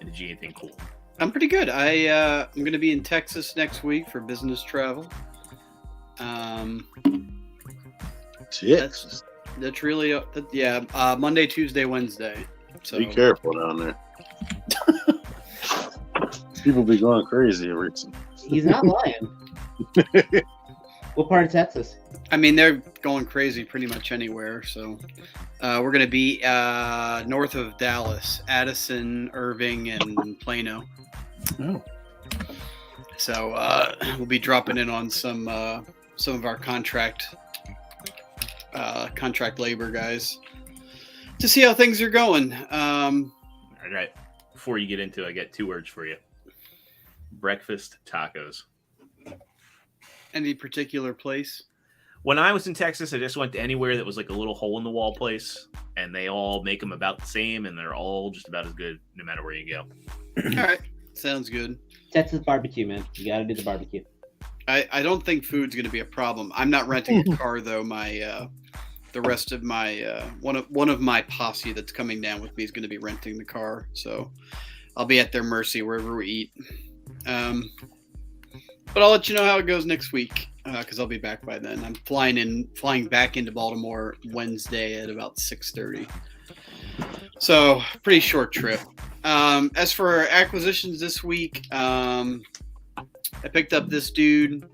And did you anything cool? I'm pretty good. I'm gonna be in Texas next week for business travel. That's really Monday, Tuesday, Wednesday. So be careful down there. People be going crazy, Rickson. He's not lying. What part of Texas? I mean, they're going crazy pretty much anywhere. So we're going to be north of Dallas, Addison, Irving, and Plano. Oh. So we'll be dropping in on some of our contract labor guys to see how things are going. All right. Before you get into it, I got 2 words for you. Breakfast tacos. Any particular place? When I was in Texas, I just went to anywhere that was like a little hole in the wall place, and they all make them about the same, and they're all just about as good no matter where you go. All right. Sounds good. Texas barbecue, man. You got to do the barbecue. I don't think food's going to be a problem. I'm not renting a car though. My the rest of my one of my posse that's coming down with me is going to be renting the car, so I'll be at their mercy wherever we eat. But I'll let you know how it goes next week because I'll be back by then. I'm flying back into Baltimore Wednesday at about 6:30. So pretty short trip. As for acquisitions this week, I picked up this dude.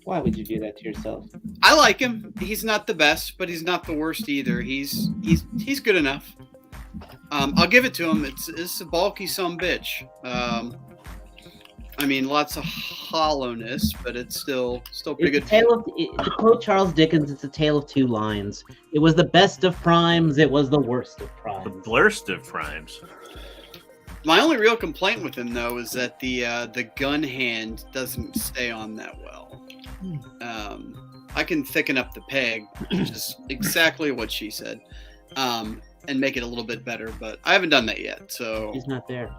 Why would you do that to yourself? I like him. He's not the best, but he's not the worst either. He's good enough. I'll give it to him. It's a bulky sumbitch. I mean, lots of hollowness, but it's still pretty good. To quote Charles Dickens, it's a tale of 2 lines. It was the best of primes. It was the worst of primes. The blurst of primes. My only real complaint with him, though, is that the gun hand doesn't stay on that well. I can thicken up the peg, which is exactly what she said, and make it a little bit better, but I haven't done that yet. So he's not there.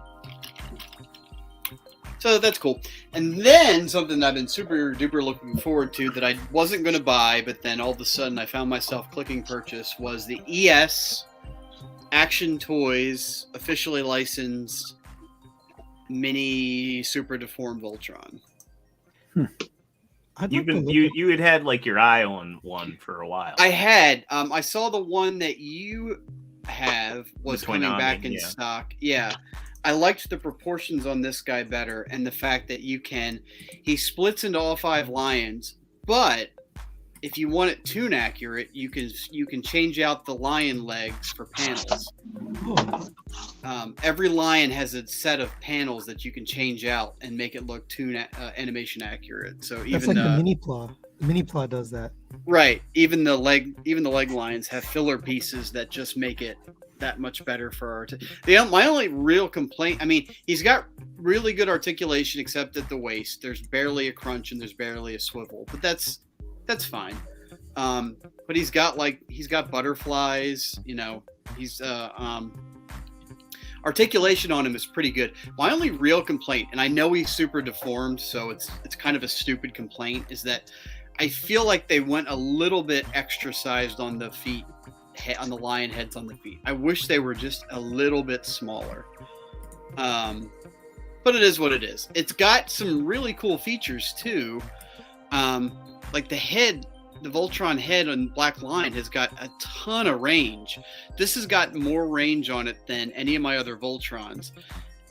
So that's cool. And then something I've been super duper looking forward to that I wasn't going to buy, but then all of a sudden I found myself clicking purchase was the ES Action Toys officially licensed mini super deformed Voltron. You had like your eye on one for a while. I had. I saw the one that you have was coming back in stock. Yeah. I liked the proportions on this guy better, and the fact that he splits into all 5 lions, but if you want it tune accurate, you can change out the lion legs for panels. Every lion has a set of panels that you can change out and make it look animation accurate. So that's like the mini claw. The mini claw does that. Right. Even the leg lions have filler pieces that just make it that much better for our my only real complaint, I mean, he's got really good articulation except at the waist. There's barely a crunch and there's barely a swivel, but that's fine. But he's got butterflies, he's articulation on him is pretty good. My only real complaint, and I know he's super deformed, so it's kind of a stupid complaint, is that I feel like they went a little bit extra sized on the feet, on the lion heads on the feet. I wish they were just a little bit smaller. But it is what it is. It's got some really cool features too. Like the head, the Voltron head on Black Lion has got a ton of range. This has got more range on it than any of my other Voltrons.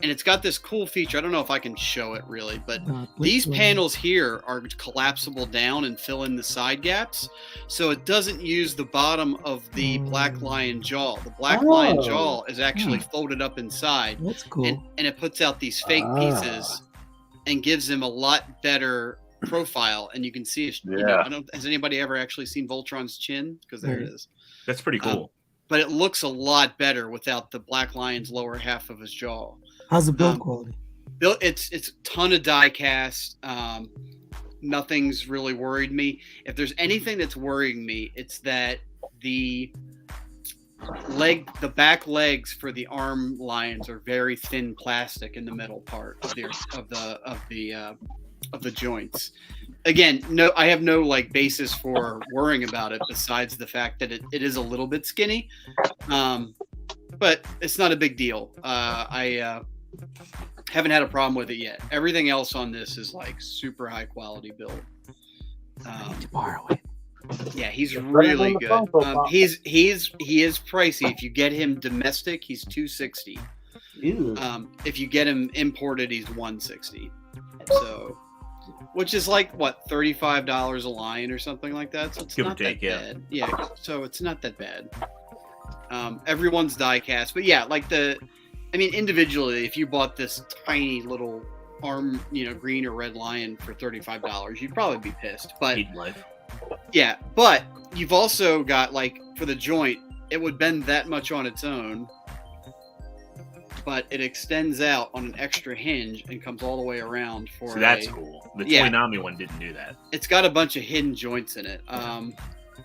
And it's got this cool feature. I don't know if I can show it really, but these panels here are collapsible down and fill in the side gaps. So it doesn't use the bottom of the Black Lion jaw. The Black Lion jaw is actually folded up inside. That's cool. And it puts out these fake pieces and gives him a lot better profile. And you can see, has anybody ever actually seen Voltron's chin? Because there it is. That's pretty cool. But it looks a lot better without the Black Lion's lower half of his jaw. How's the build quality? It's a ton of die cast. Nothing's really worried me. If there's anything that's worrying me, it's that the back legs for the arm lions are very thin plastic in the middle part of the joints. Again, no, I have no basis for worrying about it besides the fact that it is a little bit skinny, but it's not a big deal. I haven't had a problem with it yet. Everything else on this is super high quality build. To borrow it. Yeah, he's really good. He is pricey. If you get him domestic, he's $260. If you get him imported, he's $160. So, which is $35 a lion or something like that. So it's not that bad. Yeah, so it's not that bad. Everyone's die cast, but yeah, individually, if you bought this tiny little arm, green or red lion for $35, you'd probably be pissed. But yeah, but you've also got for the joint, it would bend that much on its own, but it extends out on an extra hinge and comes all the way around for. So that's cool. The Toonami one didn't do that. It's got a bunch of hidden joints in it,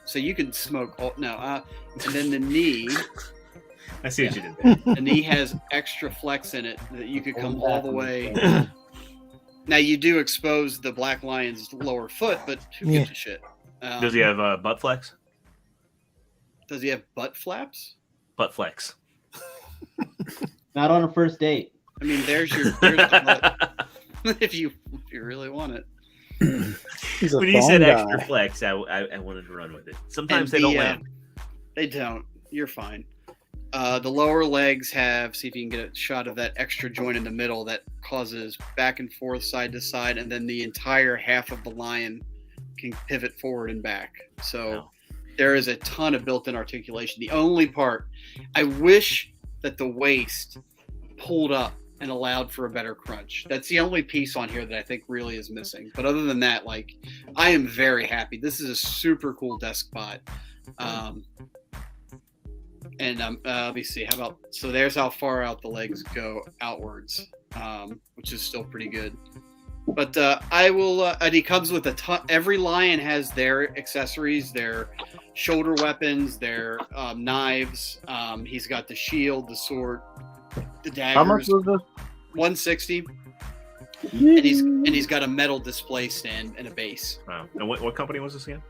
so you can smoke. And then the knee. I see what you did there. The knee has extra flex in it that you could come all the way. Now you do expose the Black Lion's lower foot, but who gives a shit? Does he have butt flex? Does he have butt flaps? Butt flex. Not on a first date. I mean, there's the butt. if you really want it. When you said extra flex, I wanted to run with it. Sometimes they don't land. They don't. You're fine. The lower legs have, see if you can get a shot of that extra joint in the middle that causes back and forth, side to side, and then the entire half of the lion can pivot forward and back. So there is a ton of built-in articulation. The only part, I wish that the waist pulled up and allowed for a better crunch. That's the only piece on here that I think really is missing. But other than that, I am very happy. This is a super cool desk bot. And let me see. How about, so there's how far out the legs go outwards, which is still pretty good. But I will, and he comes with a ton. Every lion has their accessories, their shoulder weapons, their knives. He's got the shield, the sword, the daggers. How much was this? $160. And he's got a metal display stand and a base. Wow. And what company was this again?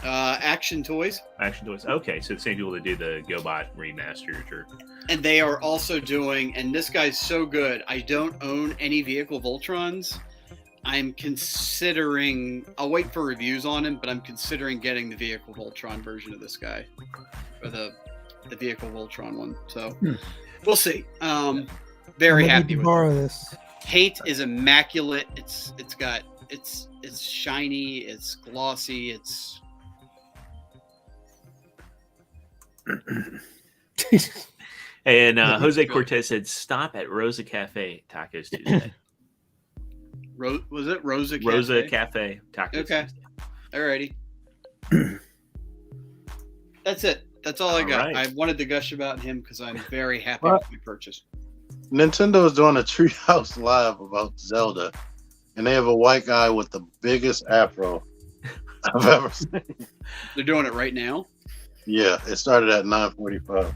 Action Toys. Action Toys. Okay, so the same people that do the GoBot remasters, or. And they are also doing, and this guy's so good. I don't own any vehicle Voltrons. I'm considering. I'll wait for reviews on him, but I'm considering getting the vehicle Voltron version of this guy, or the vehicle Voltron one. So we'll see. Very happy with borrow this. Paint is immaculate. It's shiny. It's glossy. It's. And Jose Cortez said, "Stop at Rosa Cafe Tacos Tuesday." Was it Rosa Cafe? Rosa Cafe Tacos. Okay. Tuesday. Alrighty. That's it. That's all I got. Right. I wanted to gush about him because I'm very happy with my purchase. Nintendo is doing a Treehouse Live about Zelda, and they have a white guy with the biggest afro I've ever seen. They're doing it right now? Yeah, it started at 9:45.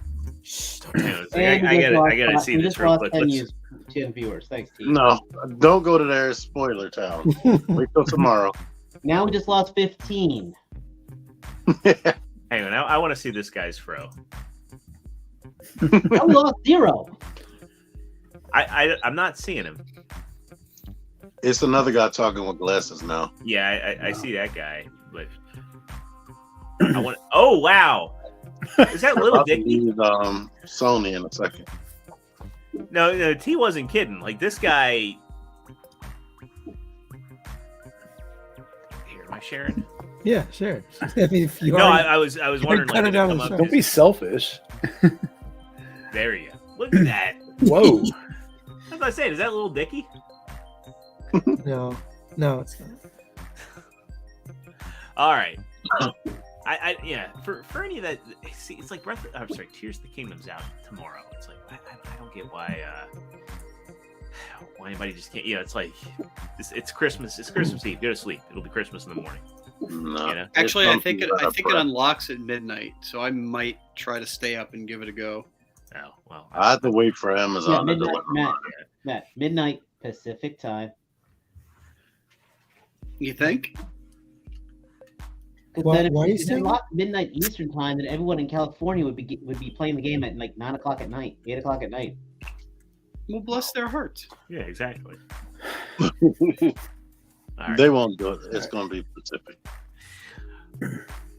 I gotta see this real quick. 10 viewers. Thanks, T. No, don't go to their spoiler town. Wait till tomorrow. Now we just lost 15. Hang on, I want to see this guy's fro. Now we lost 0. I'm not seeing him. It's another guy talking with glasses now. Yeah, I see that guy, but I want. Oh wow, is that Little Dicky? Sony in a second. No, T wasn't kidding. Like this guy. Here, am I sharing? Yeah, sure. I mean, if you no, I was wondering. Like, don't be selfish. There you go. Look at that. Whoa. As I said, is that Little Dicky? No, it's not. All right. Yeah. For any of that, see, it's like I'm sorry. Tears of the Kingdom's out tomorrow. It's like I don't get why anybody just can't. It's like it's Christmas. It's Christmas Eve. Go to sleep. It'll be Christmas in the morning. No. You know? Actually, I think it unlocks at midnight, so I might try to stay up and give it a go. Oh well. I have to wait for Amazon to deliver. Matt, midnight Pacific time. You think? Because then if it's unlocked midnight Eastern time, then everyone in California would be playing the game at like 9 o'clock at night, 8 o'clock at night. Well, bless their hearts. Yeah, exactly. Right. They won't do it. It's going to be Pacific.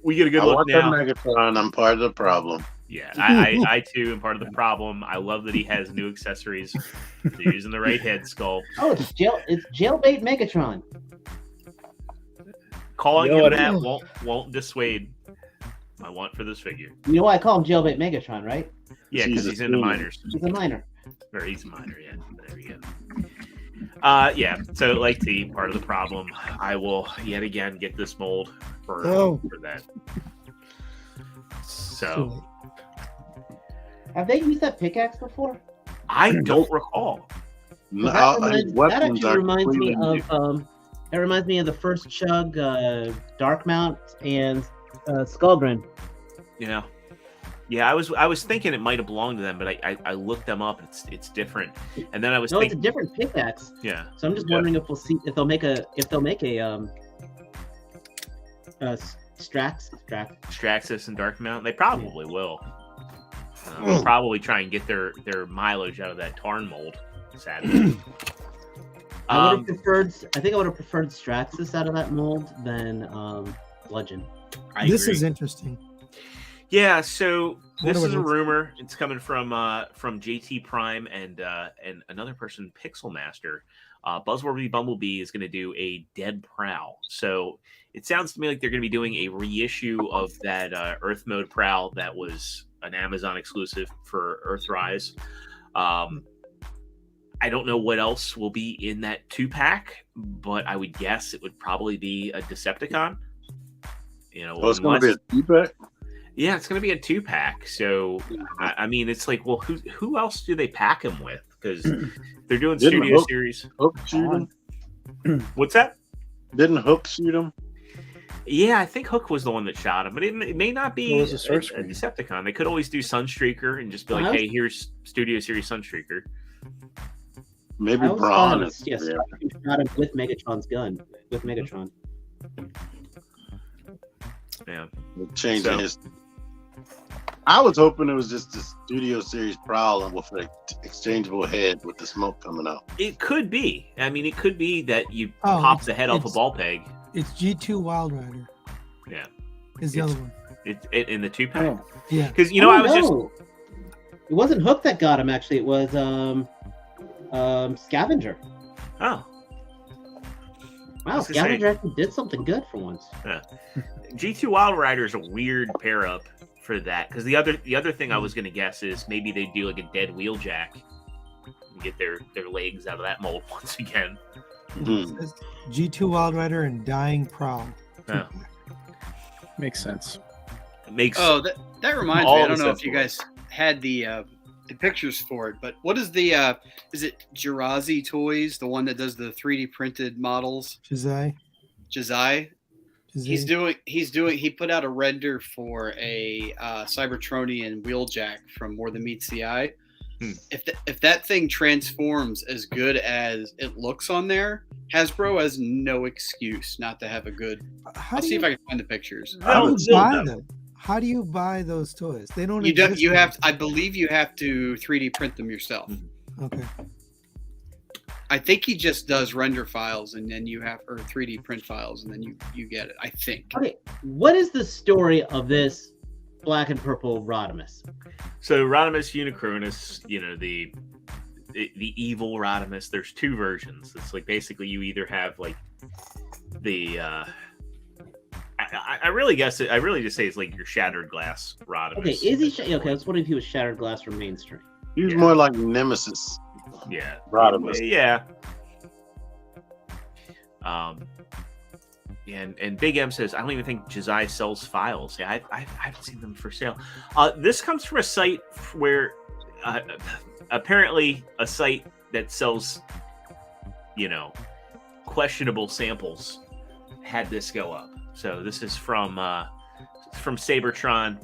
We get a good look now. Megatron. I'm part of the problem. Yeah, I too am part of the problem. I love that he has new accessories. They're using the right head sculpt. Oh, it's jailbait Megatron. Calling him that won't dissuade my want for this figure. You know why I call him jailbait Megatron, right? Yeah, because he's into minors. He's a minor. Or he's a minor, yeah. There we go. Yeah, so like T, part of the problem. I will yet again get this mold for that. So have they used that pickaxe before? I don't recall. No, that actually reminds me of it reminds me of the first Chug, Dark Mount, and Skullgrin. Yeah, I was thinking it might have belonged to them, but I looked them up. It's different, and then I was thinking it's a different pickaxe. Yeah. So I'm just wondering if they'll make a Straxus and Dark Mount. They probably will. They'll probably try and get their mileage out of that Tarn mold. Sadly. I think I would have preferred Straxus out of that mold than Bludgeon. This is interesting. Yeah, so this is a rumor. It's coming from JT Prime and another person, Pixel Master. Buzzworthy Bumblebee is going to do a Dead Prowl. So it sounds to me like they're going to be doing a reissue of that Earth Mode Prowl that was an Amazon exclusive for Earthrise. I don't know what else will be in that 2-pack, but I would guess it would probably be a Decepticon. It's going to be a 2-pack? Yeah, it's going to be a 2-pack. So, I mean, it's like, well, who else do they pack him with? Because they're doing Studio Series. Hook shoot him? What's that? Didn't Hook shoot him? Yeah, I think Hook was the one that shot him, but it may not be a Starscreamer. Decepticon. They could always do Sunstreaker and just be like, hey, here's Studio Series Sunstreaker. Maybe Braun. Yes, shot him with Megatron's gun. With Megatron. Yeah. Changing his. I was hoping it was just the Studio Series Prowl with an exchangeable head with the smoke coming out. It could be. I mean, it could be that you pop the head off a ball peg. It's G2 Wild Rider. Yeah. Is the other one. It in the 2-pack? Oh, yeah. Because, I was just... It wasn't Hook that got him, actually. It was Scavenger. Oh. Wow, Scavenger actually did something good for once. Yeah. G2 Wild Rider is a weird pair up for that, because the other thing I was going to guess is maybe they do like a dead Wheeljack and get their legs out of that mold once again. G2 Wild Rider and Dying Prowl. Oh. Makes sense. It makes. Oh, that reminds me. I don't know if you guys had the pictures for it, but what is the is it Jirazi Toys, the one that does the 3D printed models? Jazai. Jazai. He put out a render for a Cybertronian Wheeljack from More Than Meets the Eye. If that thing transforms as good as it looks on there, Hasbro has no excuse not to have a good. I'll see if I can find the pictures. How do you buy them? How do you buy those toys? They don't. You have. I believe you have to 3D print them yourself. Okay. I think he just does render files, and then you have, or 3D print files, and then you get it. I think. Okay, what is the story of this black and purple Rodimus? So Rodimus Unicronus, the evil Rodimus. There's two versions. It's like basically you either have like the. I really guess it. I really just say it's like your shattered glass Rodimus. Okay, is he? Okay, I was wondering if he was shattered glass from mainstream. He's more like Nemesis. Yeah. Rodimus. Yeah. And Big M says, I don't even think Josiah sells files. Yeah, I haven't seen them for sale. This comes from a site where apparently a site that sells, questionable samples had this go up. So this is from Sabertron,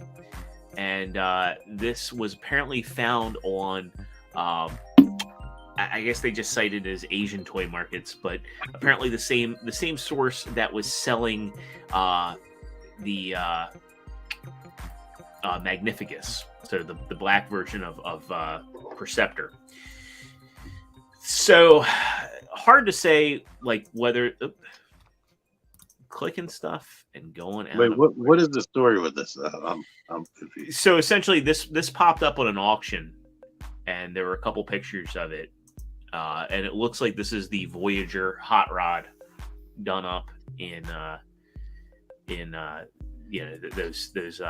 and this was apparently found on. I guess they just cited it as Asian toy markets, but apparently the same source that was selling the Magnificus, so the black version of Perceptor. So hard to say, like whether clicking stuff and going out. Wait, what is the story with this? I'm confused. So essentially, this popped up on an auction, and there were a couple pictures of it. And it looks like this is the Voyager hot rod done up in those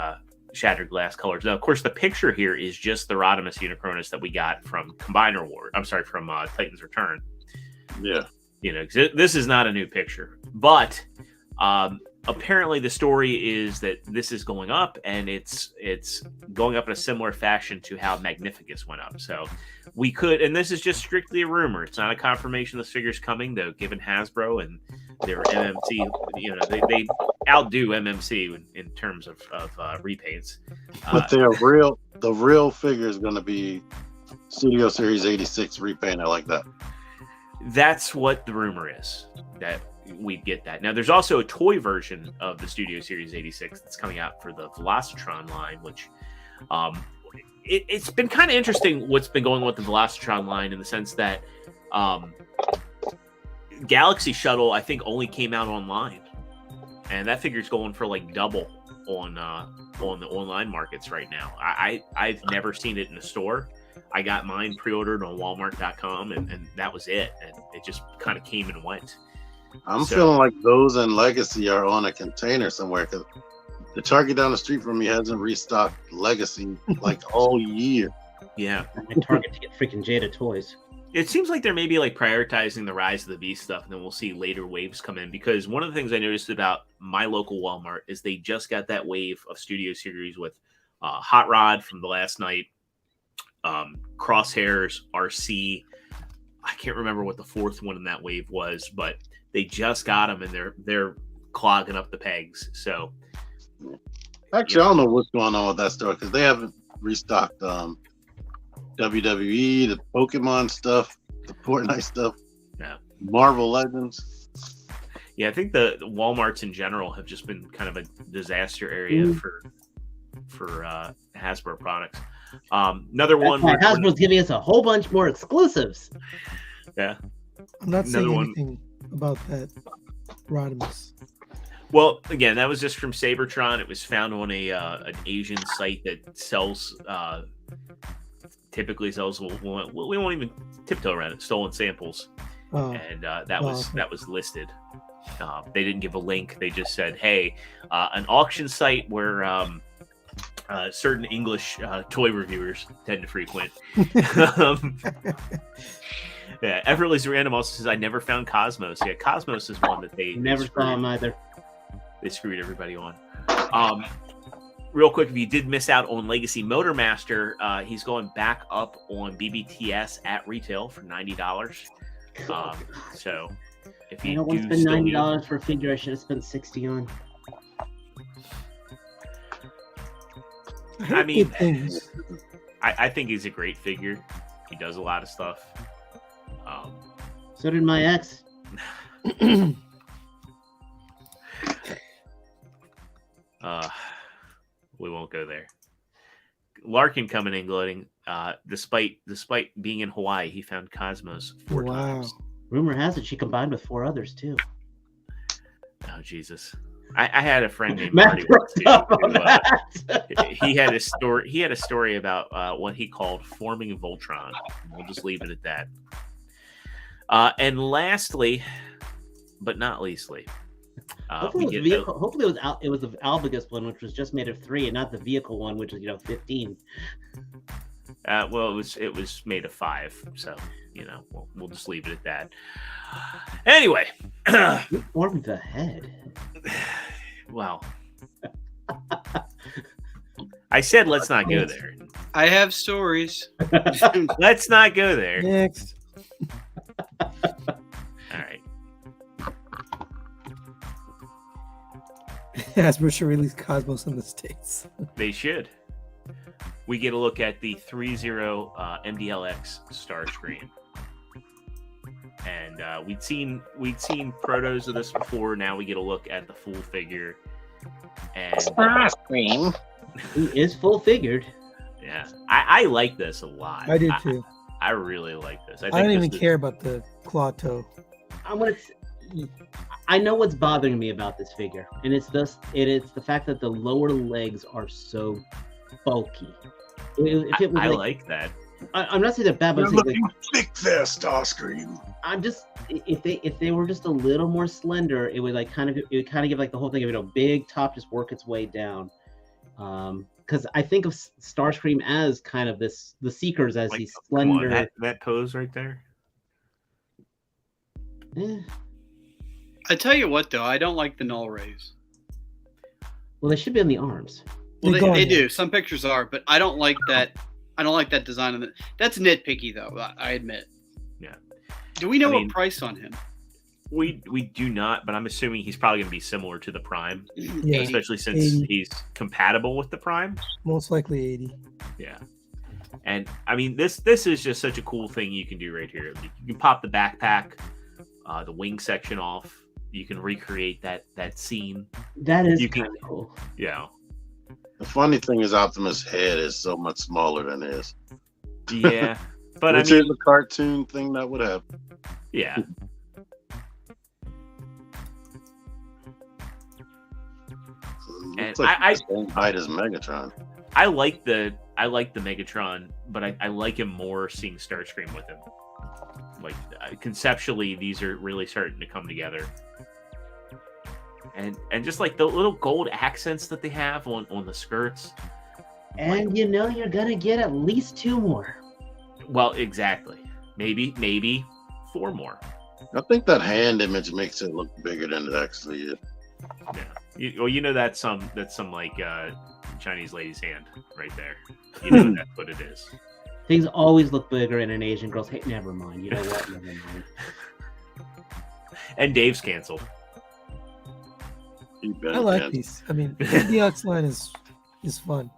shattered glass colors. Now, of course, the picture here is just the Rodimus Unicronus that we got from Combiner War. I'm sorry, from Titan's Return. Yeah, this is not a new picture, but apparently the story is that this is going up, and it's going up in a similar fashion to how Magnificus went up. So we could, and this is just strictly a rumor. It's not a confirmation this figure's coming, though. Given Hasbro and their MMC, they outdo MMC in terms of repaints. But the real figure is going to be Studio Series 86 repainted like that. That's what the rumor is, that we'd get that. Now, there's also a toy version of the Studio Series 86 that's coming out for the Velocitron line, which it's been kind of interesting what's been going on with the Velocitron line, in the sense that Galaxy Shuttle, I think, only came out online, and that figure's going for like double on the online markets right now. I've never seen it in a store. I got mine pre-ordered on Walmart.com, and that was it. And it just kind of came and went. I'm feeling like those and Legacy are on a container somewhere, because the Target down the street from me hasn't restocked Legacy like all year. Yeah. I Target to get freaking Jada toys. It seems like they're maybe like prioritizing the Rise of the Beast stuff, and then we'll see later waves come in. Because one of the things I noticed about my local Walmart is they just got that wave of Studio Series with Hot Rod from the last night, Crosshairs, RC. I can't remember what the fourth one in that wave was, but they just got them, and they're clogging up the pegs. So, actually, I don't know what's going on with that store, because they haven't restocked WWE, the Pokemon stuff, the Fortnite stuff, Marvel Legends. Yeah, I think the Walmarts in general have just been kind of a disaster area for Hasbro products. Another one. Hasbro's giving us a whole bunch more exclusives. Yeah. I'm not saying anything about that Rodimus. Well, again, that was just from Sabertron. It was found on an Asian site that sells, typically sells. We won't even tiptoe around it. Stolen samples, and that was listed. They didn't give a link. They just said, "Hey, an auction site where certain English toy reviewers tend to frequent." Yeah, Effortless Random also says, I never found Cosmos. Yeah, Cosmos is one that they never saw him either. They screwed everybody on. Real quick, if you did miss out on Legacy Motormaster, he's going back up on BBTS at retail for $90. So if you don't want to spend $90 for a figure I should have spent $60 on. I mean, good things. I think he's a great figure. He does a lot of stuff. So did my ex. We won't go there. Larkin coming in gloating. Despite being in Hawaii, he found Cosmos 4 times. Rumor has it she combined with 4 others too. Oh Jesus! I had a friend named Matt Marty. He had a story. He had a story about what he called forming Voltron. We'll just leave it at that. And lastly, but not leastly, hopefully it was the Albagus one, which was just made of 3, and not the vehicle one, which is 15. Well, it was made of 5, so we'll just leave it at that. Anyway, you formed the head. Well, I said let's not go there. I have stories. Let's not go there. Next. All right. Hasbro should release Cosmos in the States. They should. We get a look at the 3-0 MDLX Starscream. And we'd seen protos of this before. Now we get a look at the full figure. And Starscream. He is full figured. Yeah, I like this a lot. I did too. I really like this. I don't even care about the claw toe. I know what's bothering me about this figure, and it's the fact that the lower legs are so bulky. If it was I like that. I'm not saying they're bad, but You're looking thick there, Starscream. I'm just if they were just a little more slender, it would kind of give like the whole thing of big top just work its way down. Because I think of Starscream as kind of the Seekers as these slender. On, that pose right there. I tell you what, though, I don't like the null rays. Well, they should be on the arms. Well, they do. Some pictures are, but I don't like that. I don't like that design of it. That's nitpicky, though. I admit. Yeah. Do we know what price on him? We do not, but I'm assuming he's probably going to be similar to the Prime, Yeah. especially since 80. he's compatible with the Prime. Most likely 80. Yeah. And I mean, this is just such a cool thing you can do right here. You can pop the backpack, the wing section off. You can recreate that scene. That is kind of cool. Yeah. The funny thing is, Optimus' head is so much smaller than his. Yeah, but which is a cartoon thing that would happen. Yeah. It's like the same height as Megatron. I like the Megatron, but I like him more seeing Starscream with him. Like conceptually, these are really starting to come together. And just like the little gold accents that they have on the skirts. And you're gonna get at least 2 more. Well, exactly. Maybe 4 more. I think that hand image makes it look bigger than it actually is. Yeah. That's some like Chinese lady's hand right there. That's what it is. Things always look bigger in an Asian girl's. Hey, never mind. You know what? Never mind. And Dave's canceled. I like these. I mean, the Ox line is fun.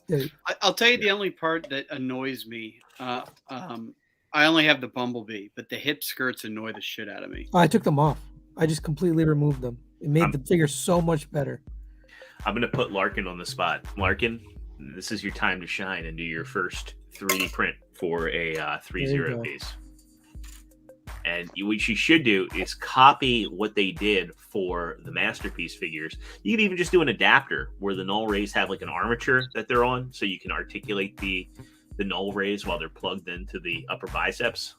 Yeah. I'll tell you the only part that annoys me. I only have the Bumblebee, but the hip skirts annoy the shit out of me. I took them off. I just completely removed them. It made the figure so much better. I'm going to put Larkin on the spot. Larkin, this is your time to shine and do your first 3D print for a 3-0 piece. And what you should do is copy what they did for the Masterpiece figures. You can even just do an adapter where the null rays have like an armature that they're on, so you can articulate the null rays while they're plugged into the upper biceps.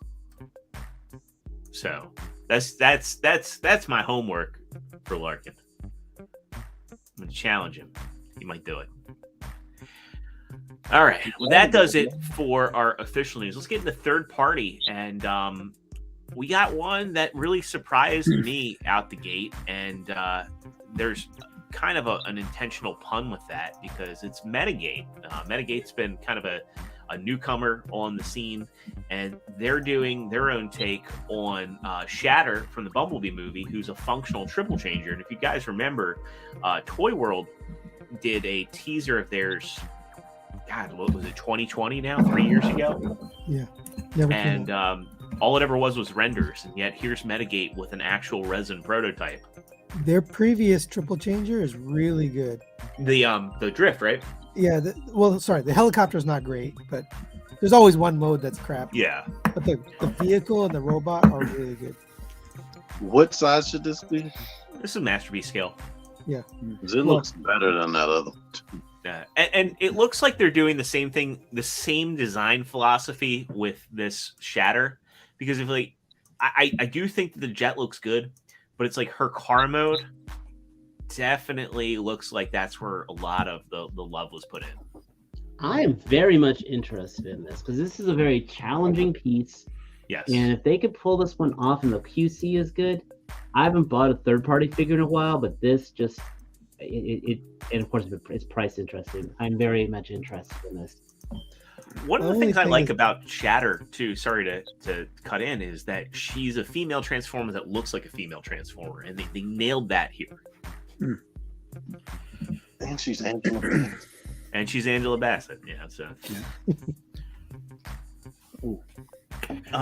So that's my homework for Larkin. I'm going to challenge him. He might do it. All right. Well, that does it for our official news. Let's get into third party. And we got one that really surprised me out the gate. And there's kind of an intentional pun with that because it's Metagate. Metagate's been kind of a newcomer on the scene, and they're doing their own take on Shatter from the Bumblebee movie, who's a functional triple changer. And if you guys remember, Toy World did a teaser of theirs. God, what was it? 2020 now, 3 years ago. Yeah. Never came And out. all it ever was renders, and yet here's Metagate with an actual resin prototype. Their previous triple changer is really good. The drift, right? Yeah. The helicopter is not great, but there's always one mode that's crap. Yeah. But the vehicle and the robot are really good. What size should this be? This is masterpiece scale. Yeah. 'Cause it looks better than that other one. And it looks like they're doing the same thing, the same design philosophy with this Shatter, because if like I do think that the jet looks good, but it's like her car mode definitely looks like that's where a lot of the love was put in. I am very much interested in this because this is a very challenging piece. Yes. And if they could pull this one off and the QC is good, I haven't bought a third-party figure in a while, but this just and of course it's price interesting. I'm very much interested in this. One of the things I like about Shatter too, sorry to cut in, is that she's a female Transformer that looks like a female Transformer, and they nailed that here. And she's Angela Bassett. And she's Angela Bassett, yeah. So,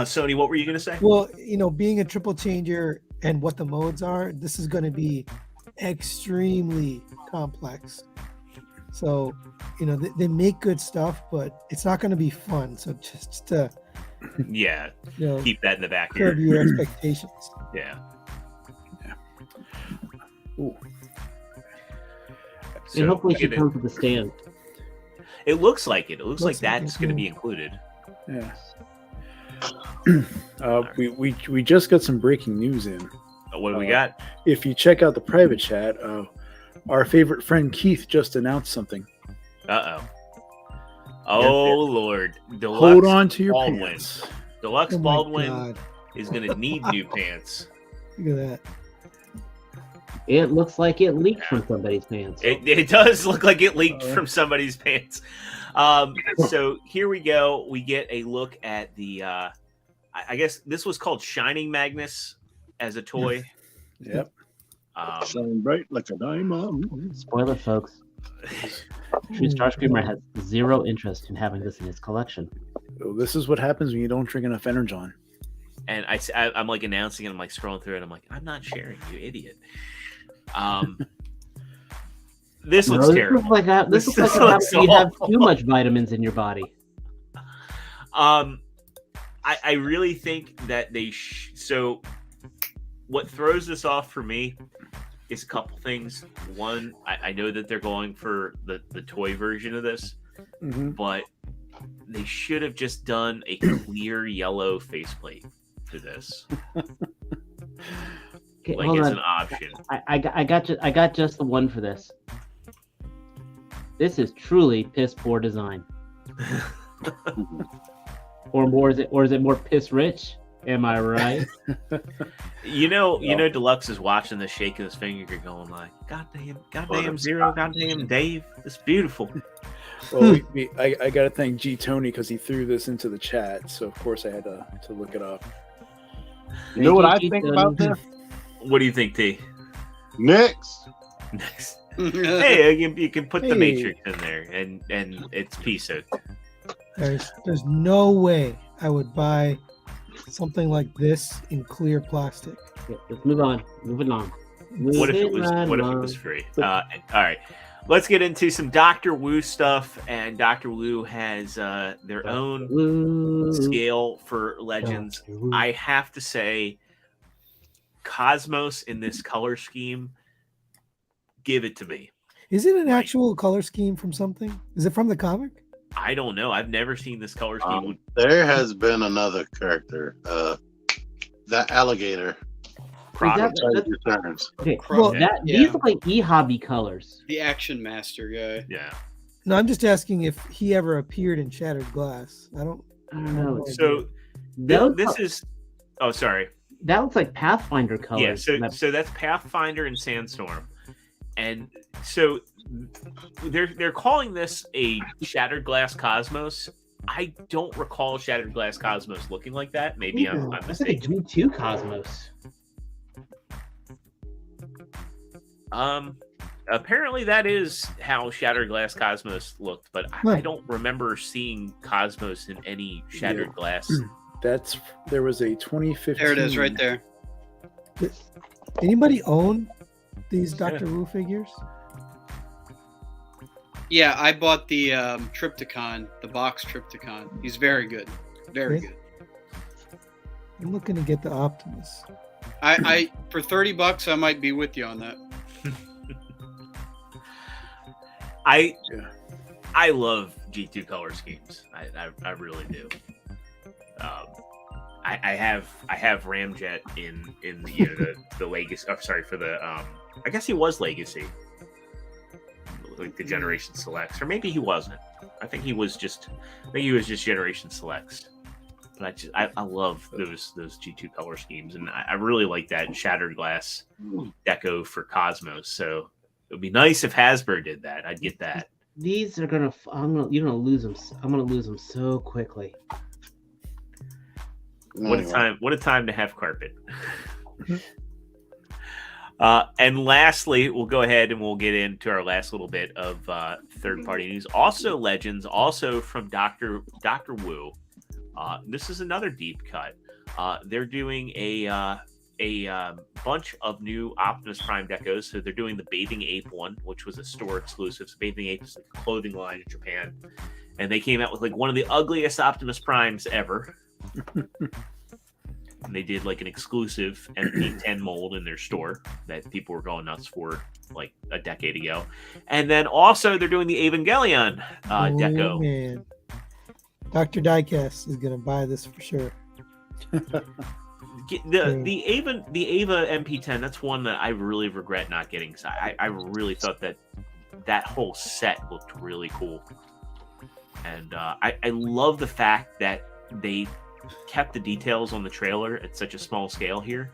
Sony, what were you going to say? Well, being a triple changer and what the modes are, this is going to be extremely complex. So, they make good stuff, but it's not going to be fun. So just to keep that in the back curb here. your expectations. Yeah. Ooh. So and hopefully she comes with the stand. It looks like it. It looks like that's going to be included. Yeah. We just got some breaking news in. What do we got? If you check out the private chat, our favorite friend Keith just announced something. Oh Lord! Deluxe Hold on to your Baldwin. pants. Deluxe Oh my Baldwin God. is going to need new pants. Look at that. It looks like it leaked from somebody's pants. It does look like it leaked from somebody's pants. So here we go. We get a look at the. I guess this was called Shining Magnus as a toy. Yep. Shine bright like a diamond. Spoiler, folks. Trustarscreamer has zero interest in having this in his collection. So this is what happens when you don't drink enough Energon. And I'm like announcing it. I'm like scrolling through it. I'm like, I'm not sharing, you idiot. This looks terrible. This looks like you have too much vitamins in your body. I really think that they so what throws this off for me is a couple things. One, I know that they're going for the toy version of this, but they should have just done a clear yellow faceplate for this. Okay, like it's an option. I got just the one for this. This is truly piss poor design. Or is it more piss rich? Am I right? Deluxe is watching this, shaking his finger, going like, goddamn Zero, goddamn Dave, it's beautiful. Well, I got to thank G Tony because he threw this into the chat, so of course I had to look it up. You know what I think about this? What do you think, T? Next. Hey, you can put the Matrix in there, and it's piso. There's no way I would buy something like this in clear plastic. Yeah, let's move on. Moving on. What if it was free? All right. Let's get into some Dr. Wu stuff, and Dr. Wu has their own scale for Legends. I have to say, Cosmos in this color scheme, give it to me. Is it an actual color scheme from something? Is it from the comic? I don't know. I've never seen this color scheme. There has been another character, that alligator. Returns. Okay, well, these look like e-hobby colors. The Action Master guy. Yeah. No, I'm just asking if he ever appeared in Shattered Glass. I don't know. So this is. Oh, sorry. That looks like Pathfinder colors. Yeah. So that's Pathfinder and Sandstorm, and so they're calling this a Shattered Glass Cosmos. I don't recall Shattered Glass Cosmos looking like that. Maybe I'm mistaken. Like a G2 Cosmos. apparently that is how Shattered Glass Cosmos looked, but I don't remember seeing Cosmos in any Shattered Glass. There was a 2015. There it is, right there. Anybody own these Doctor Wu figures? Yeah, I bought the Triptychon, the box Triptychon. He's very good. Very good. I'm looking to get the Optimus. I for $30, I might be with you on that. I love G2 color schemes. I really do. I have Ramjet in the Legacy. Oh, sorry for the I guess he was Legacy, like the Generation Selects, or maybe he wasn't. I think he was just Generation Selects. But I love those G2 color schemes, and I really like that Shattered Glass deco for Cosmos. So it would be nice if Hasbro did that. I'd get that. These are you're gonna lose them. I'm gonna lose them so quickly. What a time to have carpet. And lastly, we'll go ahead and we'll get into our last little bit of third-party news. Also Legends, also from Dr. Wu. This is another deep cut. They're doing a bunch of new Optimus Prime decos. So they're doing the Bathing Ape one, which was a store exclusive. So Bathing Ape is like a clothing line in Japan. And they came out with like one of the ugliest Optimus Primes ever. And they did like an exclusive MP10 mold in their store that people were going nuts for like a decade ago. And then also they're doing the Evangelion deco. Man. Dr. Diecast is gonna buy this for sure. The Ava MP10, that's one that I really regret not getting. I really thought that whole set looked really cool. And I love the fact that they kept the details on the trailer at such a small scale here.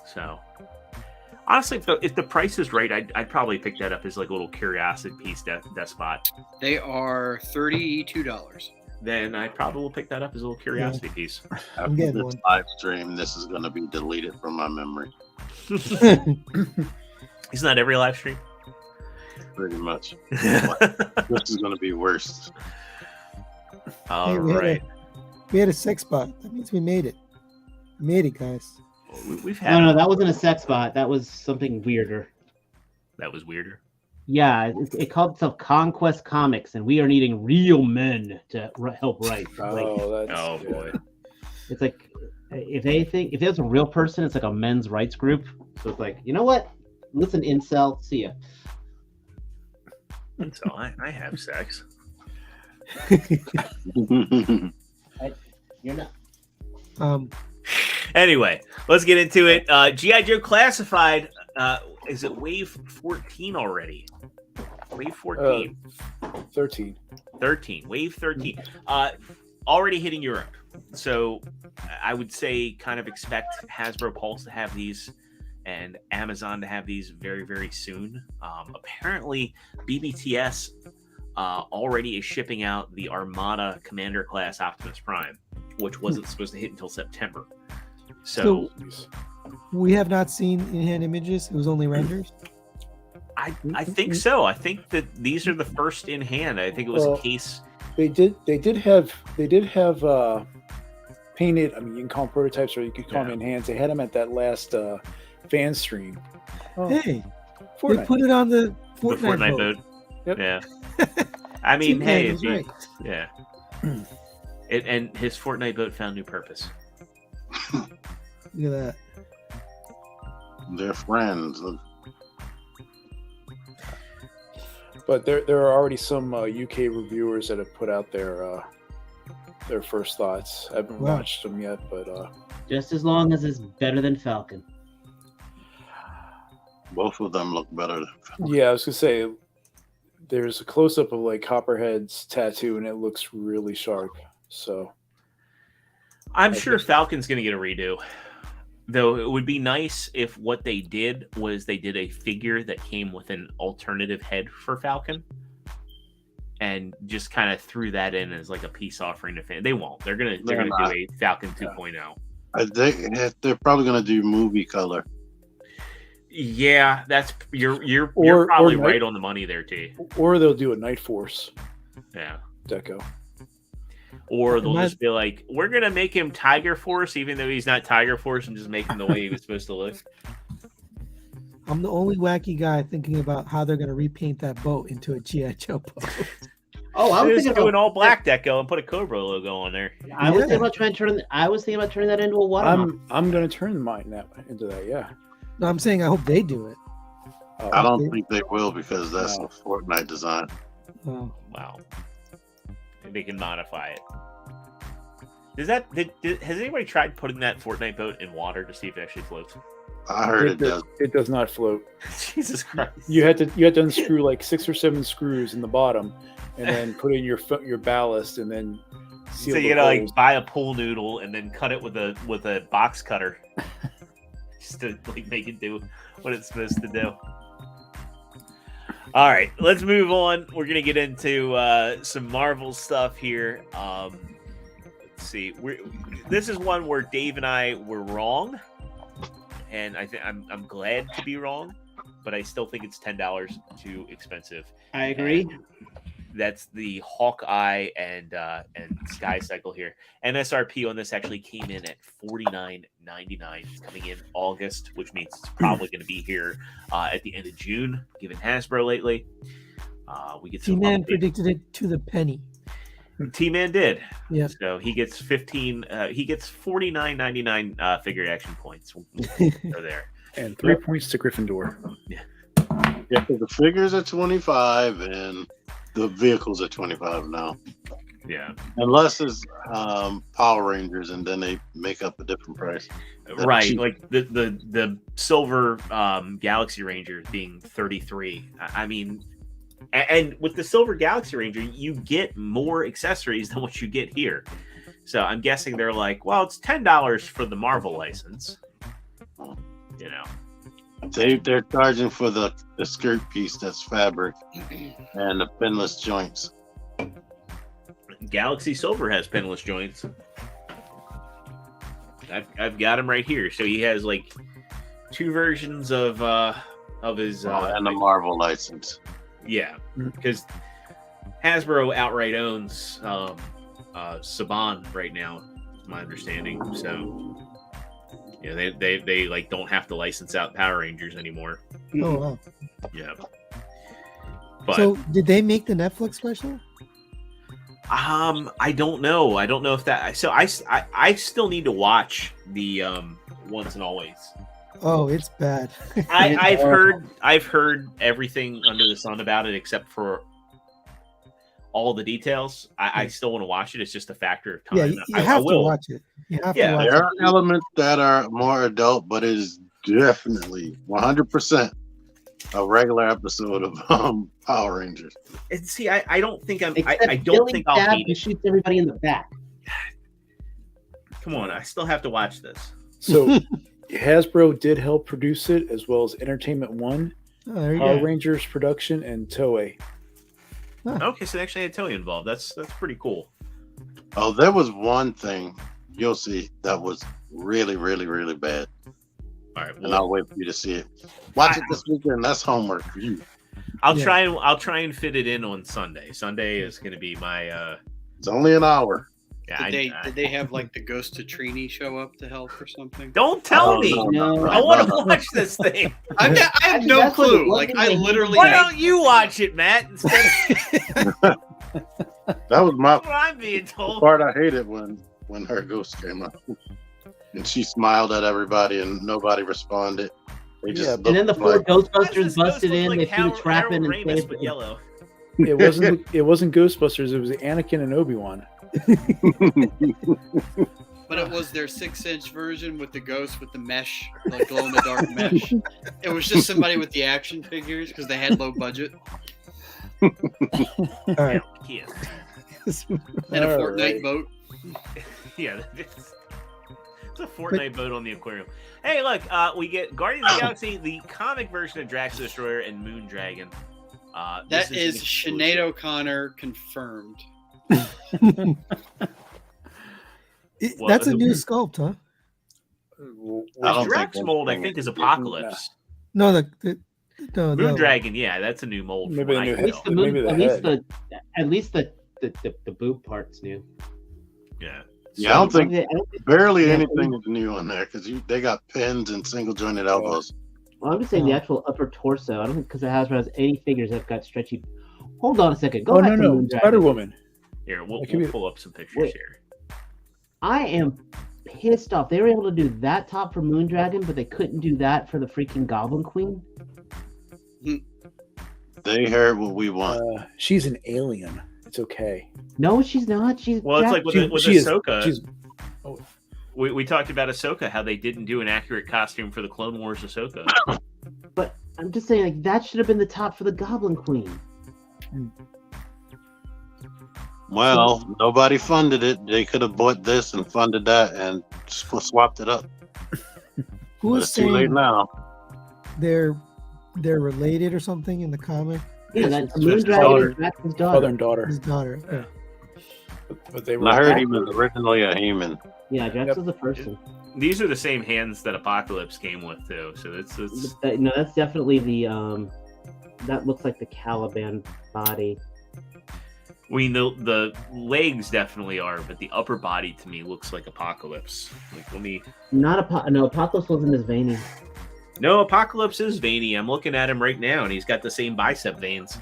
So honestly, if the price is right, I'd probably pick that up as like a little curiosity piece, Despot. They are $32. Then I probably will pick that up as a little curiosity piece. After this live stream, this is going to be deleted from my memory. Isn't that every live stream? Pretty much. This is going to be worse. All right. We had a sex bot. That means we made it. We made it, guys. We've had. No, that wasn't a sex bot. That was something weirder. That was weirder. Yeah, it called itself Conquest Comics, and we are needing real men to help write. Oh boy. It's like if there's a real person, it's like a men's rights group. So it's like, you know what? Listen, incel, see ya. So I have sex. You're not. Anyway, let's get into it. G.I. Joe Classified. Is it wave 14 already? Wave 14. 13. 13. Wave 13. Already hitting Europe. So I would say kind of expect Hasbro Pulse to have these and Amazon to have these very, very soon. Apparently, BBTS already is shipping out the Armada Commander class Optimus Prime, which wasn't supposed to hit until September. So we have not seen in-hand images. It was only renders. I think so. I think that these are the first in hand. I think it was a case. They did have painted. I mean, you can call them prototypes or you could call them in hands. They had them at that last fan stream. Oh. Hey, Fortnite. they put it on the Fortnite boat. Yep. Yeah. I mean, hey, if you, right. yeah. And his Fortnite boat found new purpose. Look at that. They're friends. But there are already some UK reviewers that have put out their first thoughts. I haven't watched them yet, but Just as long as it's better than Falcon. Both of them look better than Falcon. Yeah, I was gonna say there's a close up of like Copperhead's tattoo, and it looks really sharp. So I'm sure Falcon's going to get a redo. Though it would be nice if what they did was they did a figure that came with an alternative head for Falcon and just kind of threw that in as like a peace offering to fans. They won't. They're gonna do a Falcon 2.0. I think they're probably gonna do movie color. Yeah, that's you're Or probably Night- right on the money there, T. Or they'll do a Night Force Yeah. deco. Or they'll just be like, we're gonna make him Tiger Force, even though he's not Tiger Force, and just make him the way he was supposed to look. I'm the only wacky guy thinking about how they're going to repaint that boat into a G.I. Joe boat. Oh, I was Just thinking do about an all black deco and put a Cobra logo on there. I was thinking about turning that into a water. I'm going to turn mine into that. Yeah. No, I'm saying I hope they do it. Oh, I don't think they will because that's a Fortnite design. Oh. Wow. They can modify it. Has anybody tried putting that Fortnite boat in water to see if it actually floats? I heard it does. It does not float. Jesus Christ! You had to unscrew like 6 or 7 screws in the bottom, and then put in your ballast, and then seal. So you gotta like buy a pool noodle and then cut it with a box cutter, just to like make it do what it's supposed to do. All right, let's move on. We're gonna get into some Marvel stuff here. Let's see. This is one where Dave and I were wrong. And I think I'm glad to be wrong, but I still think it's $10 too expensive. I agree. And that's the Hawkeye and Sky Cycle here. MSRP on this actually came in at $49.99. It's coming in August, which means it's probably going to be here at the end of June, given Hasbro lately. We get some. T-Man predicted it to the penny. T-Man did. Yeah. So he gets $49.99 figure action points. Are there. And 3 points to Gryffindor. Yeah. Yeah, because the figures are 25 and the vehicles are 25 now. Yeah. Unless it's Power Rangers and then they make up a different price. Right. Cheap. Like the silver Galaxy Ranger being 33. I mean, and with the Silver Galaxy Ranger, you get more accessories than what you get here. So I'm guessing they're like, well, it's $10 for the Marvel license. You know, They're charging for the skirt piece that's fabric and the pinless joints. Galaxy Silver has pinless joints. I've got him right here. So he has like 2 versions of his and the Marvel license. Yeah, because Hasbro outright owns Saban right now, is my understanding. So yeah, they like don't have to license out Power Rangers anymore. Oh wow. Yeah. But So did they make the Netflix special? I don't know. I don't know if that. So I still need to watch the Once and Always. Oh, it's bad. I've heard everything under the sun about it except for all the details. I still want to watch it. It's just a factor of time. Yeah, you have to watch it. You have to watch There it. are elements that are more adult, but it is definitely 100% a regular episode of Power Rangers. And see, I don't think I don't Billy think I'll Dab hate it. shoots everybody in the back. Come on, I still have to watch this. So Hasbro did help produce it, as well as Entertainment One, Oh, there you Power go. Rangers production, and Toei. Okay, so they actually had Toei involved. That's pretty cool. Oh, there was one thing you'll see that was really, really, really bad. All right, And I'll wait for you to see it. Watch it this weekend. That's homework for you. I'll try and fit it in on Sunday. Sunday is going to be my. It's only an hour. Yeah, Did they have like the Ghost of Trini show up to help or something? Don't tell Oh, me. no, I want to watch this thing. I have no That's what it clue. was. Like I literally. Why don't you watch it, Matt? Instead That was my of what I'm being told. part. I hated when her ghost came up, and she smiled at everybody, and nobody responded. They just Yeah, looked And then the 4 like, Ghostbusters busted in. They threw a trap in and Ramis saved with it. yellow. It wasn't Ghostbusters. It was Anakin and Obi-Wan. But it was their 6-inch version with the ghost with the mesh, like glow in the dark mesh. It was just somebody with the action figures because they had low budget All right. Yeah, and a All Fortnite right. boat. yeah. It's a Fortnite boat on the aquarium. Hey, look, we get Guardians of the Galaxy, the comic version of Drax the Destroyer and Moon Dragon. That this is an Sinead exclusive. O'Connor confirmed. Well, That's a new sculpt, huh? I don't The Drax think mold, I anything think, is is- Apocalypse. No, the Moon Dragon, yeah, that's a new mold. Maybe from a what new I head. know. Maybe the at least the boob part's new. Yeah. Yeah, I don't think barely yeah, anything is new on there because they got pins and single jointed elbows. Well, I'm just saying the actual upper torso. I don't think because it has any figures that got stretchy. Hold on a second. Go back to Moon Dragon. Spider Woman. Here, we'll pull up some pictures Wait. here. I am pissed off. They were able to do that top for Moon Dragon, but they couldn't do that for the freaking Goblin Queen. They heard what we want. She's an alien. It's okay. No, she's not. She's Well, it's like with Ahsoka. Oh. We talked about Ahsoka, how they didn't do an accurate costume for the Clone Wars Ahsoka. But I'm just saying, like, that should have been the top for the Goblin Queen. Well, nobody funded it. They could have bought this and funded that and swapped it up. Who But is it's too late saying now. they're related or something in the comic? Yeah, that's It's Moon his Dragon daughter. is Drax's Father daughter. and daughter. His daughter. Yeah. But they were. I heard he was originally a human. Yeah, Drax was the person. These are the same hands that Apocalypse came with too. So it's No, that's definitely the that looks like the Caliban body. we know the legs definitely are, but the upper body to me looks like Apocalypse. Like let me. No, Apocalypse wasn't as veiny. No, Apocalypse is veiny. I'm looking at him right now, and he's got the same bicep veins.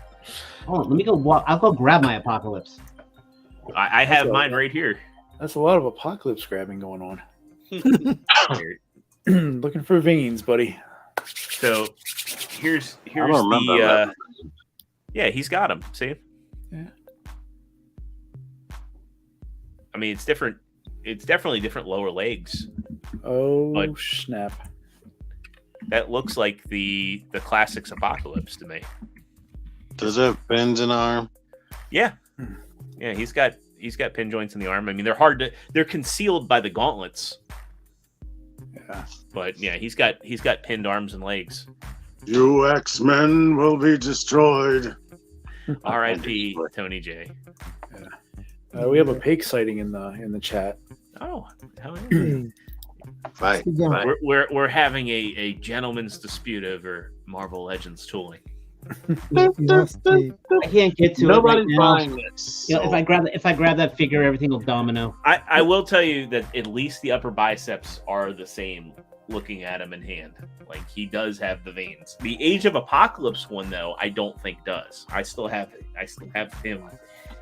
Hold on, let me go walk. I'll go grab my Apocalypse. I have mine right here. That's a lot of apocalypse grabbing going on. Looking for veins, buddy. So here's I don't remember that. yeah, he's got him. See? Yeah. I mean, it's different. It's definitely different lower legs. Oh But- snap! That looks like the classics Apocalypse to me. Does it have pins in the arm? Yeah, yeah. He's got pin joints in the arm. I mean, they're concealed by the gauntlets. Yeah. But yeah, he's got pinned arms and legs. You X-Men will be destroyed. R.I.P. Tony J. We have a Pake sighting in the chat. Oh, hell yeah. Right. Keep going. We're having a gentleman's dispute over Marvel Legends tooling. Yes, Steve. I can't get to Nobody's it right now. buying this. You know, so- if I grab that figure, everything will domino. I will tell you that at least the upper biceps are the same. Looking at him in hand, like he does have the veins. The Age of Apocalypse one, though, I don't think does. I still have him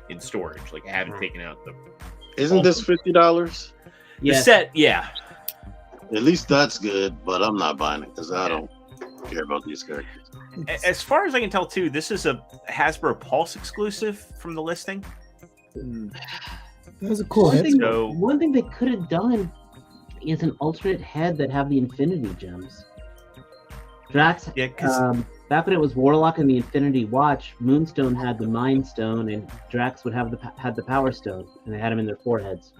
in storage. Like I haven't taken out the Isn't this $50? the set. Yeah, At least that's good, but I'm not buying it because I don't care about these characters. as far as I can tell, too, this is a Hasbro Pulse exclusive from the listing. That was a cool One head. thing, So- one thing they could have done is an alternate head that have the Infinity Gems. Drax, Yeah, because back when it was Warlock and the Infinity Watch, Moonstone had the Mind Stone, and Drax would have the Power Stone, and they had them in their foreheads.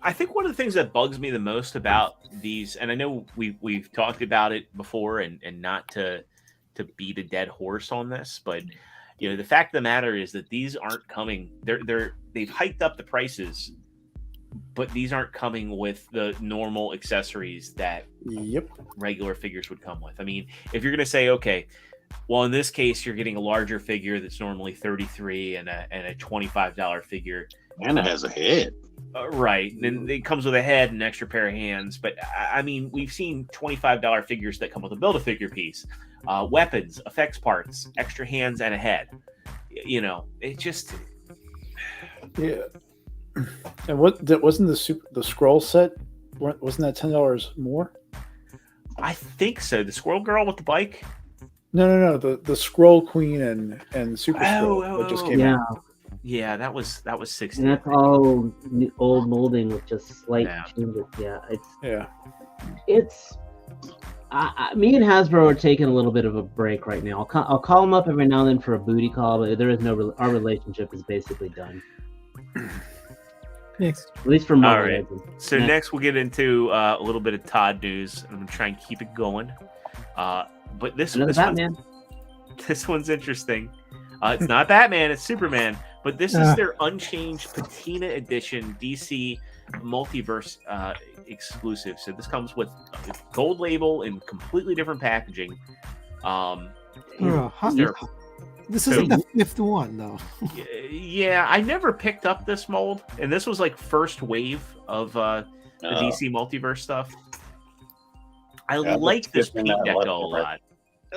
I think one of the things that bugs me the most about these, and I know we've talked about it before, and not to beat a dead horse on this, but you know the fact of the matter is that these aren't coming. They've hiked up the prices, but these aren't coming with the normal accessories that Yep. regular figures would come with. I mean, if you're going to say, okay, well, in this case, you're getting a larger figure that's normally $33 and a $25 figure. And it has a head. Right. And then it comes with a head and an extra pair of hands. But I mean, we've seen $25 figures that come with a Build-A-Figure piece, weapons, effects parts, extra hands, and a head. You know, it just... Yeah. And wasn't the scroll set? Wasn't that $10 more? I think so. The Squirrel Girl with the bike? No. The Scroll Queen and Super Scroll that just came Yeah, out. Yeah, that was 60. and that's all old molding with just slight Yeah. changes. Yeah, Yeah. it's. Me and Hasbro are taking a little bit of a break right now. I'll call them up every now and then for a booty call, but there is no. Our relationship is basically done. Next. At least for Marvel. All right. Legends. So next we'll get into a little bit of Todd news. I'm gonna try and keep it going. But Another Batman. This one's interesting. It's not Batman, it's Superman. But this is their Unchanged Patina Edition DC Multiverse exclusive. So this comes with a gold label and completely different packaging. This isn't the fifth one, though. Yeah, I never picked up this mold, and this was like first wave of the DC multiverse stuff. I like this paint deco a lot.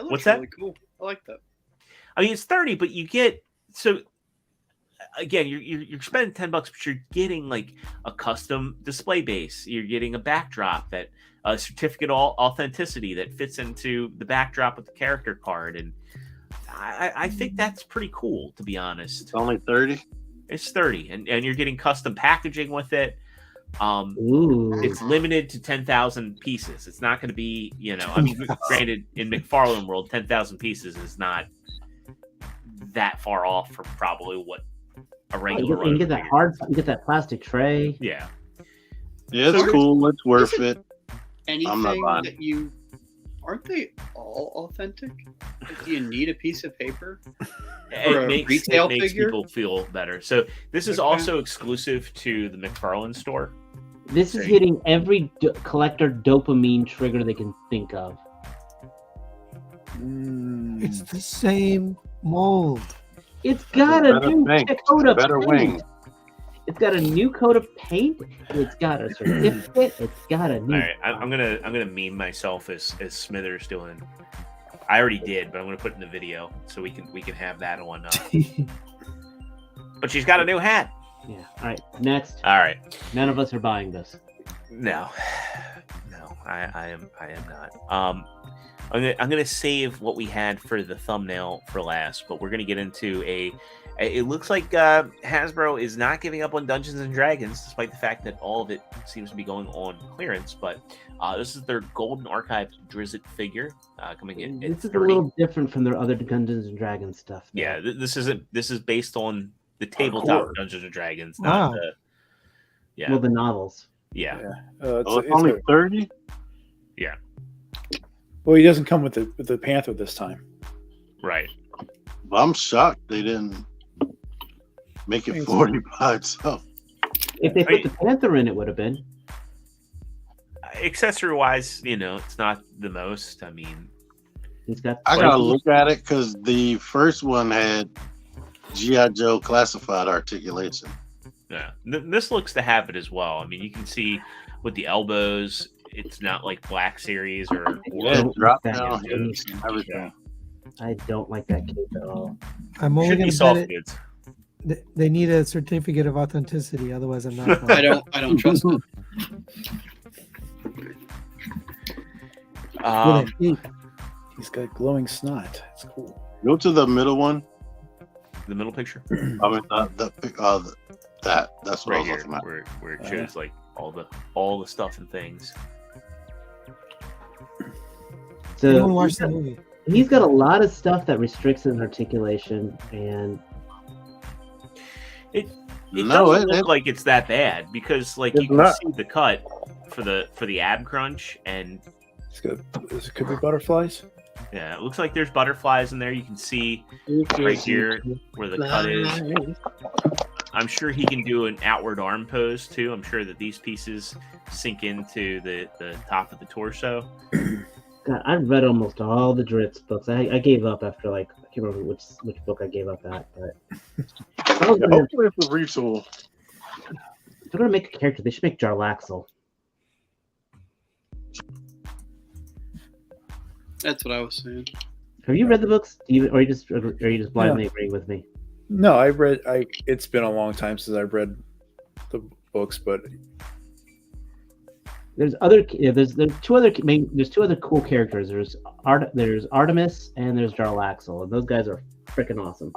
What's that? Really cool. I like that. I mean, it's $30, but you get again, you're spending $10, but you're getting like a custom display base. You're getting a backdrop that a certificate of authenticity that fits into the backdrop of the character card, and I think that's pretty cool, to be honest. It's only 30. It's 30, and you're getting custom packaging with it. It's limited to 10,000 pieces. It's not going to be, I mean, granted, in McFarlane world, 10,000 pieces is not that far off from probably what a regular. You get that you get that plastic tray. Yeah. Yeah, it's cool. It's worth it. Anything that you aren't they all authentic? Do you need a piece of paper? It makes people feel better. So this is also exclusive to the McFarlane store. This is hitting every collector dopamine trigger they can think of. It's the same mold. It's got a new coat of paint. It's got a new coat of paint. It's got a certificate. It's got a new. All right, I'm gonna meme myself as Smithers doing. I already did, but I'm gonna put it in the video so we can have that on. But she's got a new hat. Yeah. All right. Next. All right. None of us are buying this. No, I am not. I'm gonna save what we had for the thumbnail for last, but we're gonna get into it looks like Hasbro is not giving up on Dungeons and Dragons, despite the fact that all of it seems to be going on clearance. But this is their Golden Archive Drizzt figure coming in. This is a little different from their other Dungeons and Dragons stuff. Though. Yeah, this is based on the tabletop Dungeons and Dragons, not the. Yeah. Well, the novels. Yeah. It's only 30. Yeah. Well, he doesn't come with the Panther this time. Right. Well, I'm shocked they didn't make it 40 by itself. If they put the Panther in, it would have been. Accessory wise, it's not the most. I mean, I gotta look at it because the first one had G.I. Joe classified articulation. Yeah, this looks to have it as well. I mean, you can see with the elbows, it's not like Black Series or drop down everything. I don't like that cape at all. I'm only going to bet it. They need a certificate of authenticity, otherwise I'm not. I don't trust it. He's got glowing snot. It's cool. Go to the middle one. The middle picture. I mean, that's what right I was here, looking at. Where it shows like all the stuff and things. So watch the movie. He's got a lot of stuff that restricts his articulation, and it doesn't look like it's that bad because like you can see the cut for the ab crunch, and it could be butterflies. Yeah, it looks like there's butterflies in there. You can see right here where the cut is. I'm sure he can do an outward arm pose too. I'm sure that these pieces sink into the top of the torso. God, I've read almost all the Drizzt books. I gave up after I can't remember which book I gave up at, but hopefully it's a retool. If they're gonna make a character, they should make Jarlaxle. That's what I was saying. Have you read the books? Or are you just blindly agreeing with me? No, it's been a long time since I've read the books, but there's two other cool characters. There's Artemis and there's Jarlaxle, and those guys are freaking awesome.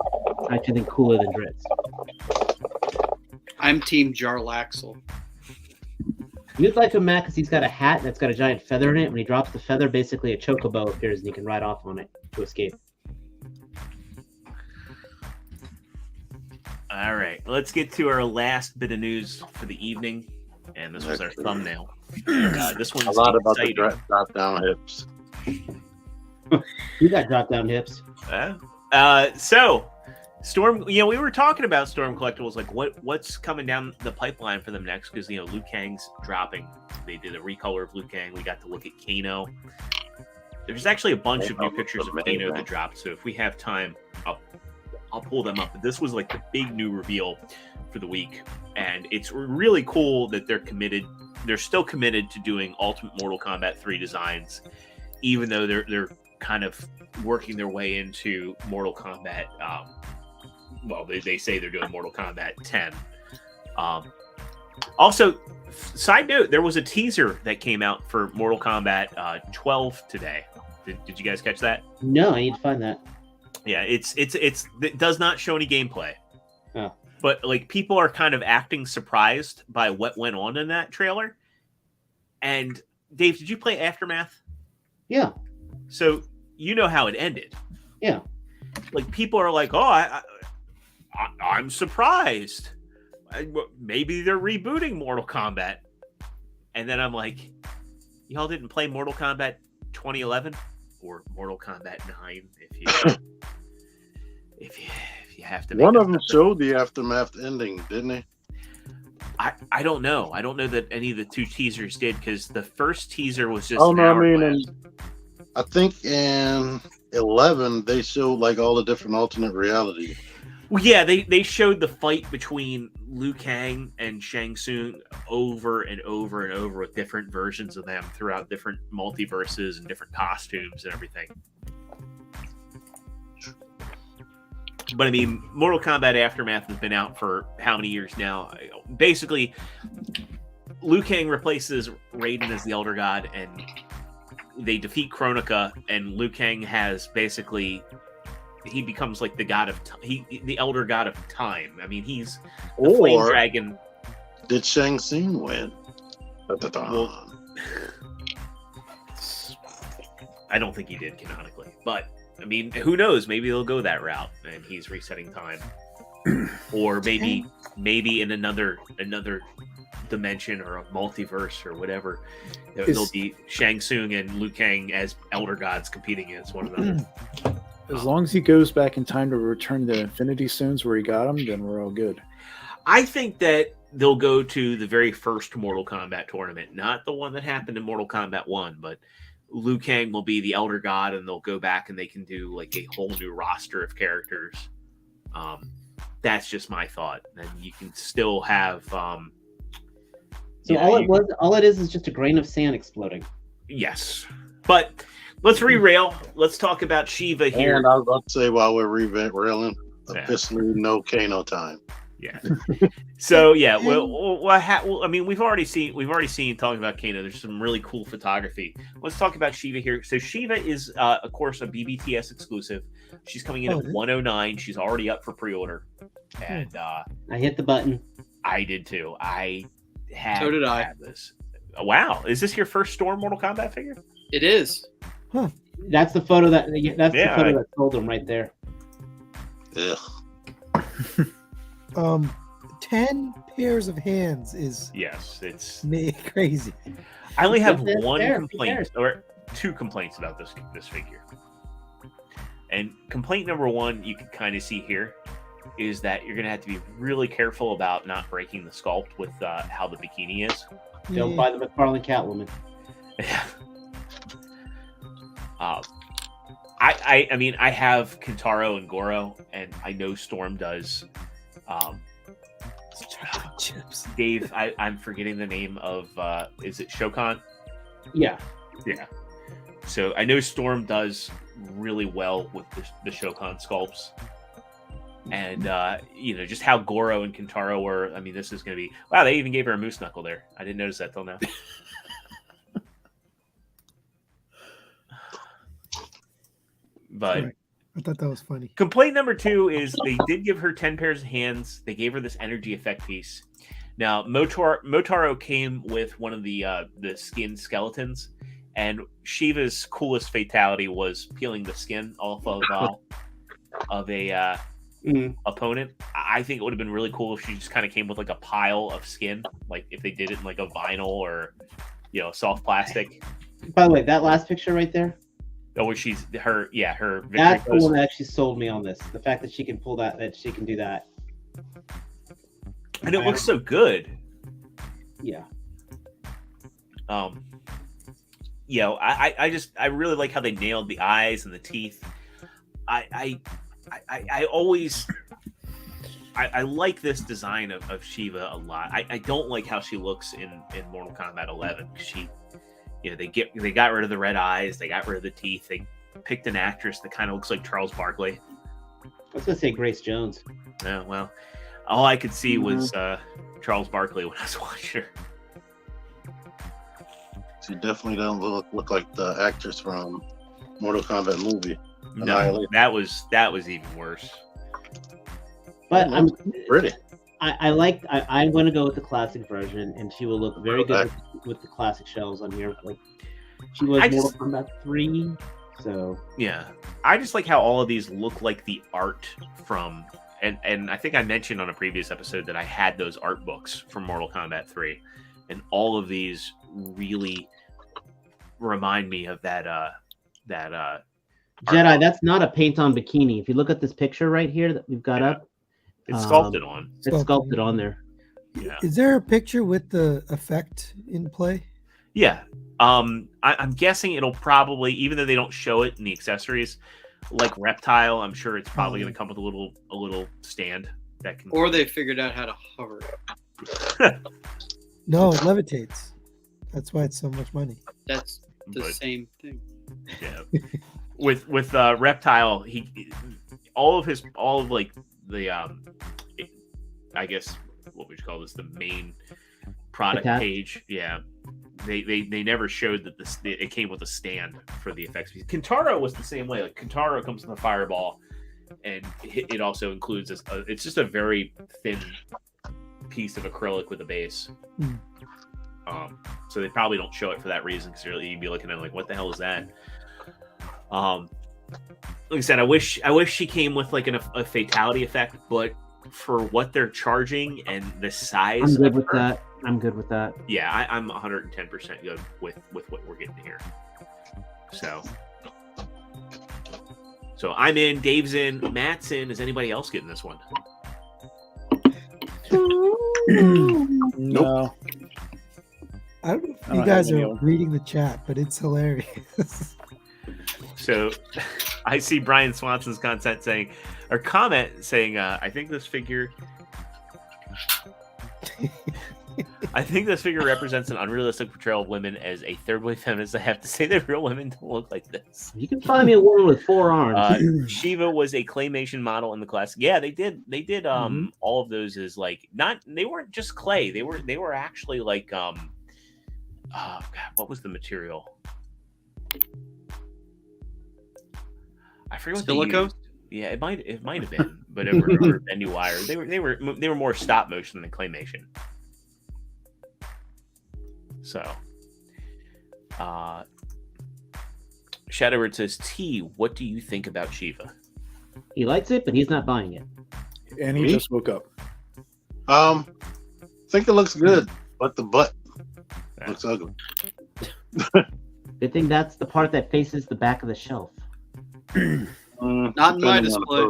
I actually think cooler than Drizzt. I'm Team Jarlaxle. You'd like him, Matt, because he's got a hat that's got a giant feather in it. When he drops the feather, basically a chocobo appears, and you can ride off on it to escape. All right, let's get to our last bit of news for the evening, and this was our thumbnail. This one's a lot about exciting. the drop down hips. You got drop down hips. So Storm, we were talking about Storm Collectibles, like what's coming down the pipeline for them next, because Liu Kang's dropping. They did a recolor of Liu Kang. We got to look at Kano. there's actually a bunch of new pictures of Kano that dropped. So if we have time, I'll pull them up. But this was like the big new reveal for the week, and it's really cool that they're committed. They're still committed to doing Ultimate Mortal Kombat 3 designs, even though they're kind of working their way into Mortal Kombat. Well, they say they're doing Mortal Kombat 10. Also, side note, there was a teaser that came out for Mortal Kombat 12 today. Did you guys catch that? No, I need to find that. Yeah, it does not show any gameplay. Oh. But like people are kind of acting surprised by what went on in that trailer. And Dave, did you play Aftermath? Yeah. So you know how it ended. Yeah. Like people are like, "Oh, I'm surprised. Maybe they're rebooting Mortal Kombat." And then I'm like, "Y'all didn't play Mortal Kombat 2011 or Mortal Kombat 9 if you have to make one of them showed the Aftermath ending, didn't he? I don't know. I don't know that any of the two teasers did, because the first teaser was just I think in 11 they showed like all the different alternate realities. Well, yeah, they showed the fight between Liu Kang and Shang Tsung over and over and over with different versions of them throughout different multiverses and different costumes and everything. But I mean, Mortal Kombat Aftermath has been out for how many years now? Basically, Liu Kang replaces Raiden as the Elder God, and they defeat Kronika, and Liu Kang has basically... he becomes like the god of the elder god of time. I mean, he's the flame dragon. Did Shang Tsung win? Well, I don't think he did canonically, but I mean, who knows? Maybe they'll go that route, and he's resetting time, or maybe in another dimension or a multiverse or whatever. There'll be Shang Tsung and Liu Kang as elder gods competing against one another. As long as he goes back in time to return the Infinity Stones where he got them, then we're all good. I think that they'll go to the very first Mortal Kombat tournament, not the one that happened in Mortal Kombat 1, but Liu Kang will be the Elder God, and they'll go back and they can do like a whole new roster of characters. That's just my thought. And you can still have... all it is just a grain of sand exploding. Yes. But... let's re-rail. Let's talk about Shiva here. And I was about to say, while we're railing, officially no Kano time. Yeah. So yeah, I mean, we've already seen talking about Kano. There's some really cool photography. Let's talk about Shiva here. So Shiva is, of course, a BBTS exclusive. She's coming in at 109. She's already up for pre-order, and I hit the button. I did too. So did I. This. Wow, is this your first Storm Mortal Kombat figure? It is. Huh. That's the photo that that sold them right there. Ugh. 10 pairs of hands is it's crazy. I only have one complaint or two complaints about this figure. And complaint number one, you can kind of see here, is that you're gonna have to be really careful about not breaking the sculpt with how the bikini is. Don't buy the McFarlane Catwoman. Yeah. I mean, I have Kintaro and Goro, and I know Storm does. Dave, I'm forgetting the name of. Is it Shokan? Yeah. Yeah. So I know Storm does really well with the Shokan sculpts, and just how Goro and Kintaro were. I mean, this is going to be wow. They even gave her a moose knuckle there. I didn't notice that till now. But I thought that was funny. Complaint number two is they did give her 10 pairs of hands. They gave her this energy effect piece. Now, Motaro came with one of the skin skeletons, and Shiva's coolest fatality was peeling the skin off of a opponent. I think it would have been really cool if she just kind of came with like a pile of skin, like if they did it in like a vinyl or soft plastic. By the way, that last picture right there. Oh, where her that's the one that actually sold me on this. The fact that she can pull that she can do that. And it looks so good. Yeah. you know, I really like how they nailed the eyes and the teeth. I always like this design of Shiva a lot. I don't like how she looks in Mortal Kombat 11. She, you know, they got rid of the red eyes, they got rid of the teeth, they picked an actress that kind of looks like Charles Barkley. I was gonna say Grace Jones. Yeah, well, all I could see was Charles Barkley when I was watching her. She definitely don't look like the actress from Mortal Kombat movie. No, that was even worse. But I'm pretty. I'm going to go with the classic version, and she will look very good with the classic shells on here. Like, she was Mortal Kombat 3, so yeah. I just like how all of these look like the art from, and I think I mentioned on a previous episode that I had those art books from Mortal Kombat 3, and all of these really remind me of that Jedi. That's not a paint-on bikini. If you look at this picture right here that we've got up, it's sculpted on. It's sculpted on there. Yeah. Is there a picture with the effect in play? Yeah. I'm guessing it'll probably, even though they don't show it in the accessories, like Reptile, I'm sure it's probably going to come with a little stand that can. Or they figured out how to hover. No, it levitates. That's why it's so much money. That's the same thing. Yeah. with Reptile, all of like the I guess what would you call this, the main product page. Yeah. They never showed that it came with a stand for the effects. Kintaro was the same way. Like Kintaro comes with a fireball, and it also includes this. It's just a very thin piece of acrylic with a base. So they probably don't show it for that reason, because you'd be looking at it like, what the hell is that? Like I said, I wish she came with like a fatality effect, but for what they're charging and the size, I'm good with that. I'm good with that. Yeah, I'm 110% good with what we're getting here. So I'm in, Dave's in, Matt's in. Is anybody else getting this one? No. I don't know if you guys are reading the chat, but it's hilarious. So I see Brian Swanson's comment saying, I think this figure represents an unrealistic portrayal of women as a third wave feminist. I have to say that real women don't look like this. You can find me a woman with 4 arms. Shiva was a claymation model in the classic. Yeah, they did all of those as like, they weren't just clay. They were actually like God, what was the material? I forget what Silica? they used. Yeah, it might have been, but or bendy wire. They were more stop motion than claymation. So, Shadowbird says, T, what do you think about Shiva? He likes it, but he's not buying it. And he just woke up. I think it looks good, but the butt looks ugly. Good thing that's the part that faces the back of the shelf. Not in my display.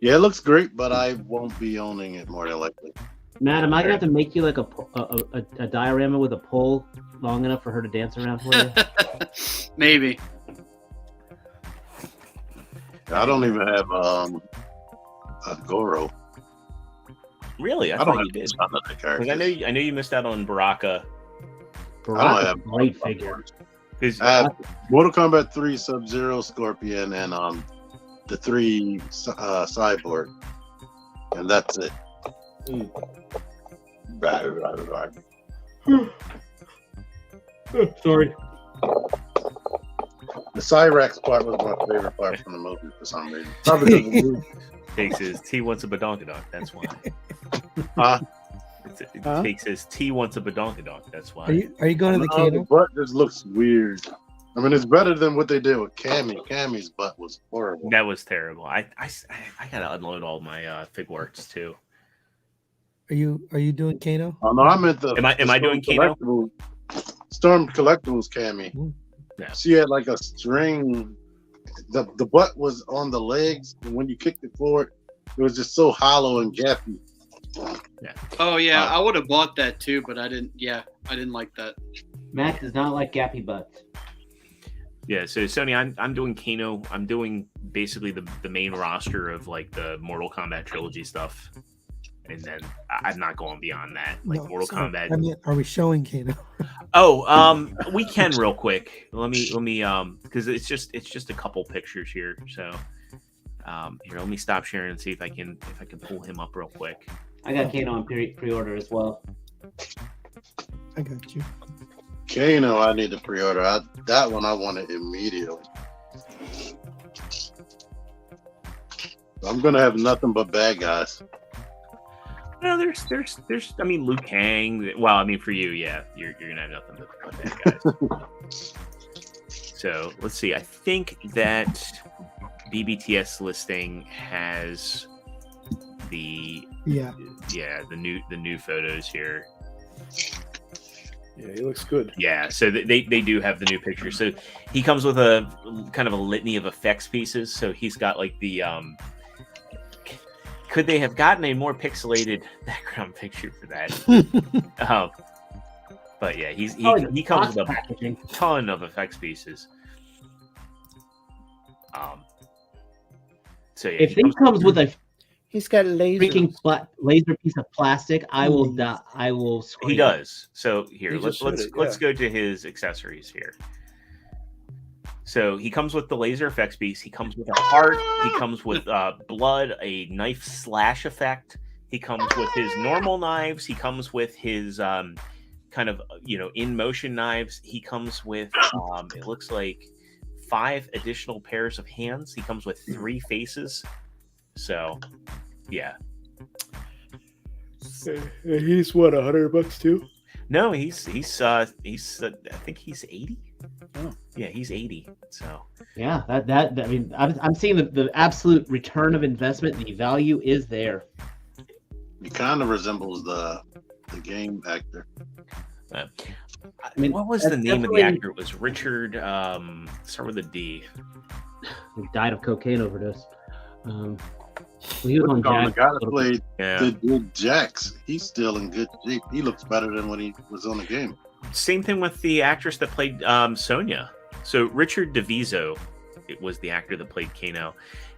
Yeah, it looks great, but I won't be owning it more than likely. Matt, am I gonna have to make you like a diorama with a pole long enough for her to dance around for you? Maybe. I don't even have a Goro. Really? I thought you did. Because I know you missed out on Baraka. Baraka's a great figure. I have Mortal Kombat 3 Sub-Zero, Scorpion, and the 3 Cyborg, and that's it. Sorry. The Cyrax part was my favorite part from the movie for some reason. Probably because of the movie. Take says T wants a badonkadonk. That's why. Take says T wants a badonkadonk. That's why. Are you going to the Kano? The butt just looks weird. I mean, it's better than what they did with Cammy. Cammy's butt was horrible. That was terrible. I gotta unload all my fig works too. Are you doing Kano? Oh no, I meant the. Am I doing Kano? Storm Collectibles Cammy. Yeah. She had like a string. The butt was on the legs, and when you kicked it forward, it was just so hollow and gappy. Yeah. Oh yeah, I would have bought that too, but I didn't. Yeah, I didn't like that. Matt does not like gappy butts. Yeah, so Sony, I'm doing Kano. I'm doing basically the main roster of like the Mortal Kombat trilogy stuff, and then I'm not going beyond that. Like Mortal Kombat. I mean, are we showing Kano? Oh, we can real quick. Let me because it's just a couple pictures here. So, here, let me stop sharing and see if I can pull him up real quick. I got Kano on pre-order as well. I got you. Kano, I need to pre-order. That one I wanted immediately. I'm gonna have nothing but bad guys. No, there's. I mean, Liu Kang. Well, I mean, for you, yeah, you're gonna have nothing but bad guys. So let's see. I think that BBTS listing has the new photos here. Yeah, he looks good. Yeah, so they do have the new picture. So he comes with a kind of a litany of effects pieces. So he's got like the could they have gotten a more pixelated background picture for that? But yeah, he comes with a ton of effects pieces. So yeah, if he comes with a he's got a freaking laser piece of plastic, I will die. I will scream. He does. So here, let's let's go to his accessories here. So he comes with the laser effects piece. He comes with a heart. He comes with blood, a knife slash effect. He comes with his normal knives. He comes with his kind of in motion knives. He comes with it looks like 5 additional pairs of hands. He comes with 3 faces. So, yeah. He's what, $100 too? No, he's I think he's 80. Oh, yeah, he's 80. So yeah, that I mean, I'm seeing the absolute return of investment. The value is there. He kind of resembles the game actor. I mean, what was the name of the actor? It was Richard. Start with a D. He died of cocaine overdose. He was on the guy that played the Jax. He's still in good shape. He looks better than when he was on the game. Same thing with the actress that played Sonya. So Richard DeVizzo, it was the actor that played Kano,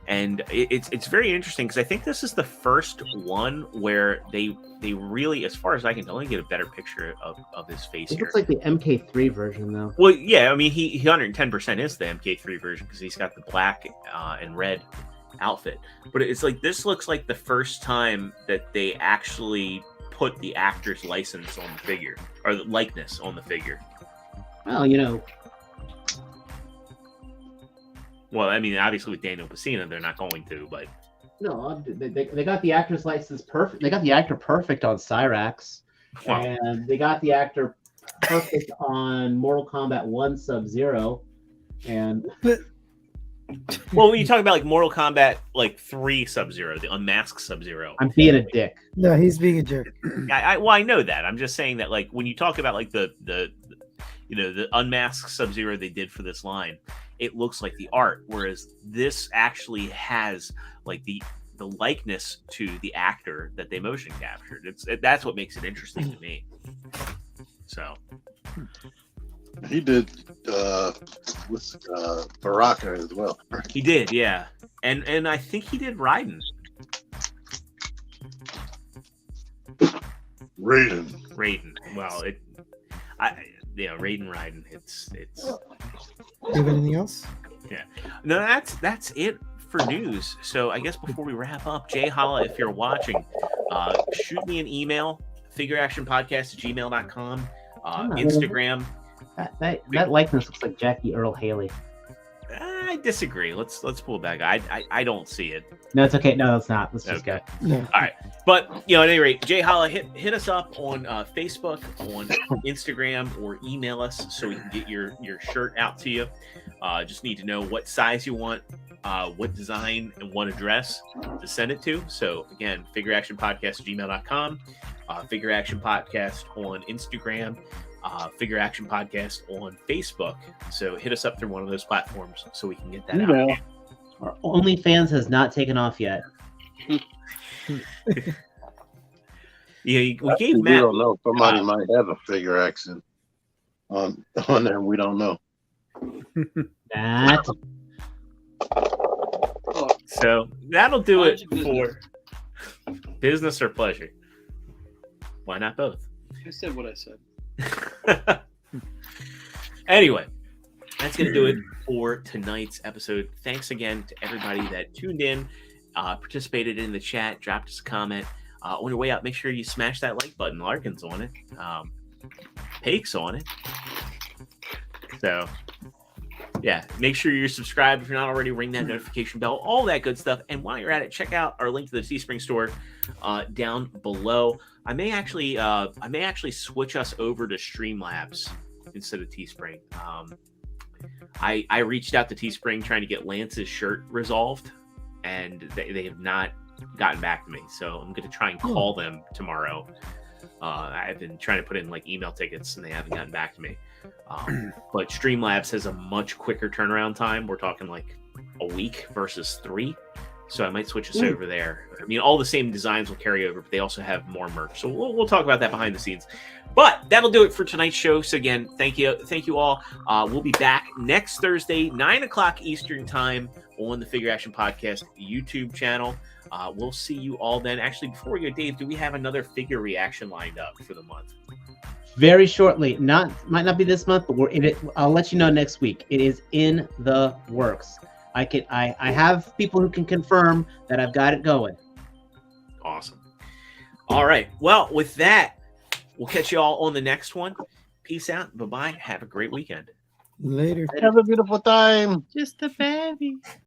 and it's very interesting because I think this is the first one where they really, as far as I can tell, get a better picture of his face. It looks like the MK3 version, though. Well, yeah, I mean he 110% is the MK3 version because he's got the black and red outfit, but it's like this looks like the first time that they actually put the actor's license on the figure or the likeness on the figure. Well, well, I mean, obviously with Daniel Pacino, they're not going to, but no, they got the actor's license perfect. They got the actor perfect on Cyrax, and they got the actor perfect on Mortal Kombat 1 Sub-Zero, and well, when you talk about like Mortal Kombat like 3 Sub-Zero, the unmasked Sub-Zero, I'm being a dick. No, he's being a jerk. I know that. I'm just saying that like when you talk about like the unmasked Sub-Zero they did for this line, it looks like the art, whereas this actually has like the likeness to the actor that they motion captured. That's what makes it interesting to me. So he did Baraka as well. He did, yeah, and I think he did Raiden. Raiden. Well, Raiden. It's. You have anything else? Yeah. No, that's it for news. So I guess before we wrap up, Jay Holla, if you're watching, shoot me an email, figureactionpodcast@gmail.com, Instagram. That likeness looks like Jackie Earl Haley. I disagree. Let's pull it back. I don't see it. No, it's okay. No, it's not. Let's just go. No. All right. But, at any rate, Jay Holla, hit us up on Facebook, on Instagram, or email us so we can get your shirt out to you. Just need to know what size you want, what design, and what address to send it to. So, again, figureactionpodcast@gmail.com, Figure Action Podcast on Instagram, Figure Action Podcast on Facebook. So hit us up through one of those platforms so we can get that out. Our OnlyFans has not taken off yet. Yeah, we gave Matt. Somebody might have a Figure Action on there. We don't know. That So that'll do it Business. for business or pleasure. Why not both? I said what I said. Anyway, that's going to do it for tonight's episode. Thanks again to everybody that tuned in, participated in the chat, dropped us a comment. On your way out, make sure you smash that like button. Larkin's on it. Pake's on it. So, yeah, make sure you're subscribed if you're not already. Ring that notification bell, all that good stuff. And while you're at it, check out our link to the Teespring store down below. I may actually switch us over to Streamlabs instead of Teespring. I reached out to Teespring trying to get Lance's shirt resolved, and they have not gotten back to me. So I'm going to try and call them tomorrow. I've been trying to put in like email tickets, and they haven't gotten back to me. But Streamlabs has a much quicker turnaround time. We're talking like a week versus 3. So I might switch us over there. I mean, all the same designs will carry over, but they also have more merch. So we'll talk about that behind the scenes. But that'll do it for tonight's show. So again, thank you all. We'll be back next Thursday, 9 o'clock Eastern time on the Figure Action Podcast YouTube channel. We'll see you all then. Actually, before we go, Dave, do we have another figure reaction lined up for the month? very shortly. Might not be this month, but we're in it. I'll let you know next week. It is in the works. I have people who can confirm that I've got it going. Awesome. All right. Well, with that, we'll catch you all on the next one. Peace out. Bye-bye. Have a great weekend. Later. Have a beautiful time. Just a baby.